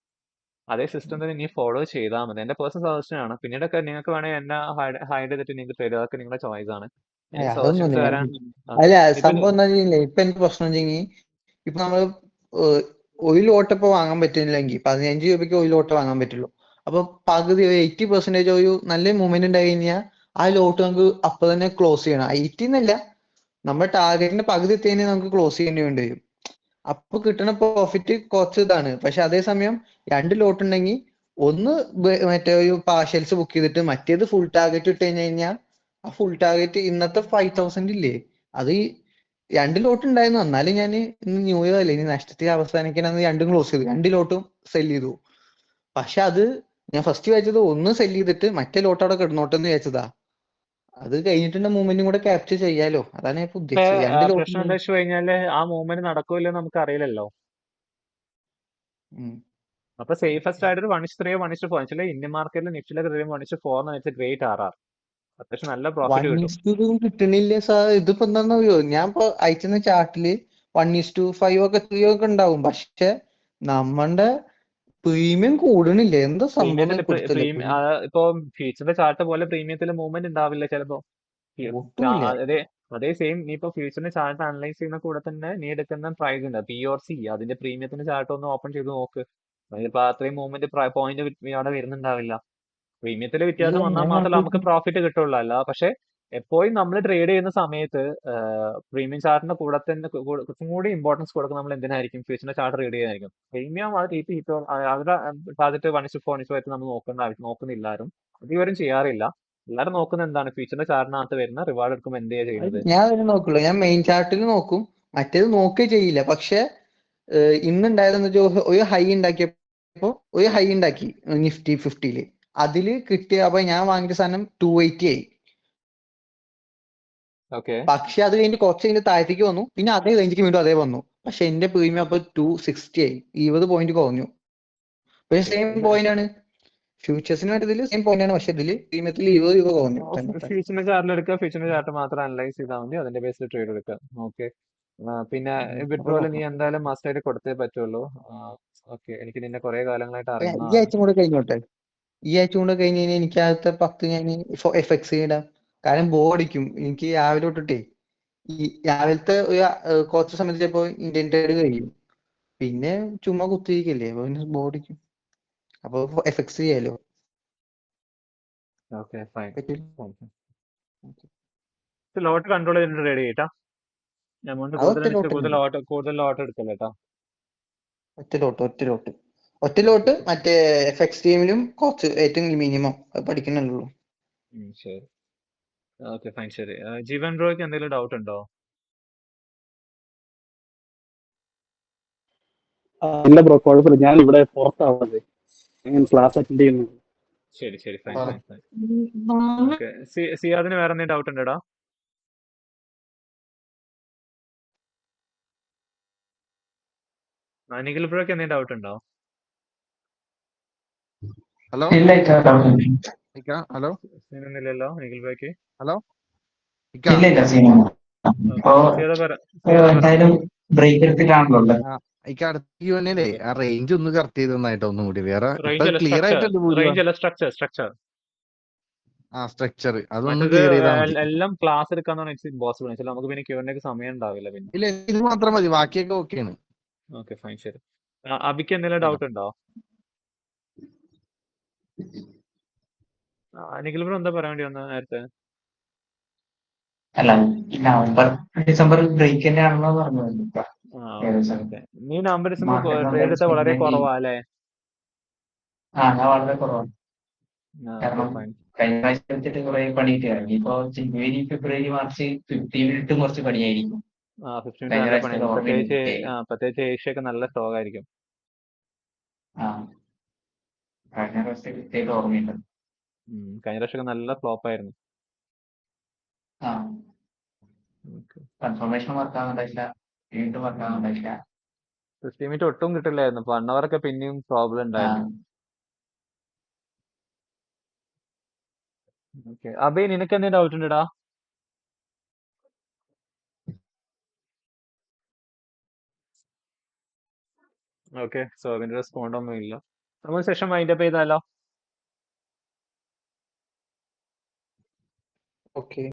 അതേ സിസ്റ്റം തന്നെ നീ ഫോളോ ചെയ്താൽ മതി. എന്റെ പേഴ്സണൽ സജഷൻ ആണ്. പിന്നീടൊക്കെ നിങ്ങൾക്ക് വേണമെങ്കിൽ എന്നെ ഹൈഡ് ചെയ്തിട്ട് നിങ്ങൾക്ക് ട്രേഡ് അതൊക്കെ നിങ്ങളുടെ ചോയ്സ് ആണ്. എനിക്ക് അതൊന്നുമില്ല. സജഷൻസ് തരാൻ അല്ല, ഇപ്പൊ സംഭവം എന്താ വെച്ചില്ലേ, ഇപ്പൊ എന്ത് പ്രശ്നം വെച്ചെങ്കിൽ ഇപ്പൊ നമ്മള് ഒരു ലോട്ട് ഇപ്പൊ വാങ്ങാൻ പറ്റുന്നില്ലെങ്കിൽ 15 രൂപയ്ക്ക് ഒരു ലോട്ട് വാങ്ങാൻ പറ്റുള്ളൂ. അപ്പൊ പകുതി 80% ഒരു നല്ല മൂവ്മെന്റ് ഉണ്ടായി കഴിഞ്ഞാൽ ആ ലോട്ട് നമുക്ക് അപ്പൊ തന്നെ ക്ലോസ് ചെയ്യണം. 80 എന്നല്ല, നമ്മുടെ ടാർഗറ്റിന്റെ പകുതി എത്തിയതിനെ നമുക്ക് ക്ലോസ് ചെയ്യേണ്ടി വേണ്ടി വരും. അപ്പൊ കിട്ടുന്ന പ്രോഫിറ്റ് കുറച്ച് ഇതാണ്. പക്ഷെ അതേസമയം 2 ലോട്ട് ഉണ്ടെങ്കിൽ ഒന്ന് മറ്റേ ഒരു പാർഷ്യൽസ് ബുക്ക് ചെയ്തിട്ട് മറ്റേത് ഫുൾ ടാർഗറ്റ് ഇട്ട് കഴിഞ്ഞാൽ ആ ഫുൾ ടാർഗറ്റ് ഇന്നത്തെ 5000 ഇല്ലേ, അത് 2 ലോട്ട് ഉണ്ടായിരുന്നു. എന്നാലും ഞാൻ ഇന്ന് ന്യൂ ഇയർ അല്ലേ, ഇനി നഷ്ടത്തിൽ അവസാനിക്കണമെന്ന് 2 ക്ലോസ് ചെയ്തു. 2 ലോട്ടും സെൽ ചെയ്തു. പക്ഷെ അത് ഞാൻ ഫസ്റ്റ് വെച്ചത് ഒന്ന് സെൽ ചെയ്തിട്ട് മറ്റേ ലോട്ട് അവിടെ കിടന്നോട്ടെന്ന് വിചാരിച്ചതാ. അത് കഴിഞ്ഞിട്ടുള്ള മൂവ്മെന്റും കൂടെ ക്യാപ്ചർ ചെയ്യാലോ, അതാണ് ഞാൻ ഉദ്ദേശിച്ചത്. 2 പ്രശ്നം എന്താ ലോട്ട്. വെച്ച് കഴിഞ്ഞാല് ആ മൂവ്മെന്റ് നടക്കൂല്ലോ നമുക്ക് അറിയില്ലല്ലോ. അപ്പൊ സേഫസ്റ്റ് ആയിട്ട് ഒരു 1:3 1:4 വെച്ചാൽ ഇന്ത്യൻ മാർക്കറ്റിൽ നിഫ്റ്റിയിലൊക്കെ 1:4 എന്ന് വെച്ചാൽ ഗ്രേറ്റ് RR. അത്യാവശ്യം നല്ല പ്രോഫിറ്റ് കിട്ടും. 1:2 കിട്ടണില്ല സാർ. ഇതിപ്പോ എന്താണെന്നറിയോ, ഞാൻ ഇപ്പൊ അയച്ചുന്ന ചാർട്ടില് 1:5 ഒക്കെ 3 ഒക്കെ ഉണ്ടാവും. പക്ഷെ നമ്മളുടെ പ്രീമിയം കൂടണില്ല. എന്താ സംഭവം പ്രീമിയത്തിൽ കൊടുത്തല്ലേ ഇപ്പൊ ഫ്യൂച്ചറിന്റെ ചാർട്ട് പോലെ പ്രീമിയത്തിൽ മൂവ്മെന്റ് ഉണ്ടാവില്ല ചിലപ്പോ. ഒട്ടുമില്ല. അതേ സെയിം നീ ഇപ്പൊ ഫ്യൂച്ചറിന്റെ ചാർട്ട് അനലൈസ് ചെയ്യുന്ന കൂടെ തന്നെ നീ എടുക്കുന്ന പ്രൈസ് ഉണ്ട് POC, അതിന്റെ പ്രീമിയത്തിന്റെ ചാർട്ട് ഒന്ന് ഓപ്പൺ ചെയ്ത് നോക്ക്. അതിലിപ്പോ അത്രയും മൂവ്മെന്റ് പോയിന്റ് അവിടെ വരുന്നുണ്ടാവില്ല. പ്രീമിയത്തിൽ ഇല്ല, വ്യത്യാസം വന്നാൽ ഞാൻ മാത്രമല്ല കണക്ക് നമുക്ക് പ്രോഫിറ്റ് കിട്ടുള്ളൂ. അല്ല പക്ഷെ എപ്പോഴും നമ്മൾ ട്രേഡ് ചെയ്യുന്ന സമയത്ത് പ്രീമിയം ചാർട്ടിന്റെ കൂടെ തന്നെ കുറച്ചും കൂടി ഇമ്പോർട്ടൻസ് കൊടുക്കുന്നത് നമ്മൾ എന്തിനായിരിക്കും, ഫ്യൂച്ചറിന്റെ ചാർട്ട് റീഡ് ചെയ്യാനായിരിക്കും. പ്രീമിയം അത് അവരുടെ ടാർഗറ്റ് 1:4 നമ്മൾ നോക്കുന്നില്ല ആരും. അധികം ചെയ്യാറില്ല. എല്ലാവരും നോക്കുന്നത് എന്താണ്, ഫ്യൂച്ചറിന്റെ ചാർട്ടിനകത്ത് വരുന്ന റിവാർഡ് എടുക്കുമ്പോൾ എന്ത് ചെയ്യുക ചെയ്യുന്നത്. ഞാൻ അതിന് നോക്കുള്ളൂ. ഞാൻ മെയിൻ ചാർട്ടിൽ നോക്കും, മറ്റേത് നോക്കുകയും ചെയ്യില്ല. പക്ഷെ ഇന്നുണ്ടായതെന്ന് വെച്ചാൽ ഒരു ഹൈ ഉണ്ടാക്കി നിഫ്റ്റി 50-ല്. അതില് കിട്ടിയ അപ്പൊ ഞാൻ വാങ്ങിയ സാധനം 280 ആയി. ഓക്കെ. പക്ഷെ അത് കഴിഞ്ഞിട്ട് കുറച്ച് കഴിഞ്ഞ് താഴത്തേക്ക് വന്നു, പിന്നെ അതേ റേഞ്ചിക്ക് വീണ്ടും അതേ വന്നു. പക്ഷെ എന്റെ പ്രീമിയം അപ്പൊ 260 ആയി, 20 പോയിന്റ് കുറഞ്ഞു. പക്ഷെ സെയിം പോയിന്റ് ആണ്, ഫ്യൂച്ചേഴ്സിന് വേണ്ടതിൽ സെയിം പോയിന്റ് ആണ്, പക്ഷെ ഇതില് പ്രീമിയത്തിൽ 20 രൂപ കുറഞ്ഞു തന്നെ. ഫ്യൂച്ചറിന്റെ ചാർട്ടിൽ എടുക്കുക, ഫ്യൂച്ചറിന്റെ ചാർട്ട് മാത്രം അനലൈസ് ചെയ്താൽ മതി, അതിന്റെ ബേസിൽ ട്രേഡ് എടുക്കുക. ഓക്കെ. പിന്നെ വിഡ്രോയിൽ നീ എന്തായാലും മസ്റ്റ് ആയിട്ട് കൊടുത്തേ പറ്റുള്ളൂ. ഓക്കെ, എനിക്ക് നിന്നെ കുറെ കാലങ്ങളായിട്ട് ഈ അറിയുന്നതാണ്. ആഴ്ച കൂടെ കഴിഞ്ഞോട്ടെ, ഈ ആഴ്ച കൂടെ കഴിഞ്ഞ് കഴിഞ്ഞാൽ എനിക്ക് ആദ്യത്തെ 10 ഞാൻ എഫ്എക്സ് ഇടാം. കാരണം ബോറടിക്കും എനിക്ക് രാവിലെ തൊട്ടിട്ടേ. ഈ രാവിലത്തെ ഒരു കുറച്ച് സമയത്ത് ചിലപ്പോ ഇന്ത്യൻ ട്രേഡ് കഴിയും, പിന്നെ ചുമ്മാ കുത്തിയിരിക്കല്ലേ, അപ്പൊ പിന്നെ ബോറടിക്കും. അപ്പൊ എഫ്എക്സ് ചെയ്യാലോ. Okay, fine. പറ്റില്ല. ലോട്ട് കൺട്രോൾ ചെയ്തിട്ട് ട്രേഡ് ചെയ്യട്ടാ. എമൗണ്ട് അത് ഒറ്റ ലോട്ട് കൂടുതൽ ലോട്ട് എടുക്കല്ലോ കേട്ടോ. ഒറ്റ ലോട്ട് മറ്റേ എഫ്എക്സ് ടീമിലും കുറച്ച് ഏറ്റവും മിനിമം പഠിക്കണല്ലോ. ശരി, ഓക്കെ, ഫൈൻ. ശരി, ജീവൻ ബ്രോയ്ക്ക് എന്തെങ്കിലും ഡൗട്ട് ഉണ്ടോ? ഇല്ല ബ്രോ, കുഴപ്പമില്ല. ഞാൻ ഇവിടെ പുറത്താവുന്നത്, ഞാൻ ക്ലാസ് അറ്റൻഡ് ചെയ്യുന്നു. ശരി, ഫൈൻ. ഓക്കെ, സിയാദിന് വേറെ എന്തെങ്കിലും ഡൗട്ട് ഉണ്ടോടാ? നിഖിൽ ബ്രോയ്ക്ക് എന്തെങ്കിലും ഡൗട്ട് ഉണ്ടോ? ഹലോ ഇല്ല ഇക്ക, ഹലോ സീനൊന്നുമില്ലല്ലോ നിഖിൽ ബ്രോയ്ക്ക്? ഹലോ ഇക്ക. ഇല്ല സീനൊന്നും. അപ്പൊ എന്തായാലും ബ്രേക്ക് എടുത്തിട്ടാണല്ലോ ഉള്ളത്. ഇക്ക അടുത്ത Q&A ആ റേഞ്ച് ഒന്ന് കറക്റ്റ് ചെയ്ത് തന്നായിട്ട് ഒന്നും കൂടി. വേറെ റേഞ്ച് അല്ല ക്ലിയർ ആയിട്ടുണ്ട് സ്ട്രക്ചർ. ആ സ്ട്രക്ചർ അതൊന്നും മറ്റേത് ക്ലിയർ ചെയ്താൽ മതി. എല്ലാം ക്ലാസ് എടുക്കാന്ന് ഇറ്റ്സ് ഇമ്പോസിബിൾ. നമുക്ക് പിന്നെ Q&A സമയം ഉണ്ടാവില്ല പിന്നെ. ഇല്ല, ഇത് മാത്രം മതി, ബാക്കിയൊക്കെ ഓക്കെയാണ്. Okay, fine. ശരി, അബിക്ക് എന്തെങ്കിലും ഡൗട്ട് ഉണ്ടോ? നിഖിൽ ബ്രോ എന്താ പറയാൻ വേണ്ടി വന്നത് നേരത്തെ? അല്ല, നവംബർ ഡിസംബർ ബ്രേക്ക് തന്നെയാണല്ലോ പറഞ്ഞത്. നീ നവംബർ ഡിസംബർ ട്രേഡ് എടുത്ത വളരെ കുറവാ അല്ലേ? ഞാൻ വളരെ കുറവാണ്. കാരണം കഴിഞ്ഞ പ്രാവശ്യം എടുത്തിട്ട് കുറെ പണിയിട്ട് ഇറങ്ങി. ഇപ്പൊ ജനുവരി ഫെബ്രുവരി മാർച്ച് 15 ഇട്ട് കുറച്ച് പണിയായിരിക്കും. 15 നല്ല പണിയായിരിക്കും, പ്രത്യേകിച്ച് ഏഷ്യ നല്ല സ്റ്റോക്ക് ആയിരിക്കും. കഴിഞ്ഞ പ്രാവശ്യം കൃത്യമായിട്ട് ഓർമ്മയുണ്ട്. കഴിഞ്ഞ പ്രാവശ്യം നല്ല ഫ്ലോപ്പ് ആയിരുന്നു. കൺഫർമേഷൻ വർക്കാവുന്നുണ്ടായില്ല, വീണ്ടും വർക്കാവുന്നുണ്ടായില്ല. എസ്റ്റിമേറ്റ് ഒട്ടും കിട്ടില്ലായിരുന്നു. 1 hour ഒക്കെ പിന്നെയും പ്രോബ്ലം ഉണ്ടായിരുന്നു. ഓക്കെ, അബി നിനക്ക് എന്തെങ്കിലും ഡൗട്ട് ഉണ്ടടാ? ഓക്കെ, സോ അതിന്റെ റെസ്പോണ്ട് ഒന്നും ഇല്ല. നമ്മൾ സെഷൻ വൈൻഡപ്പ് ചെയ്താലോ? ഓക്കെ.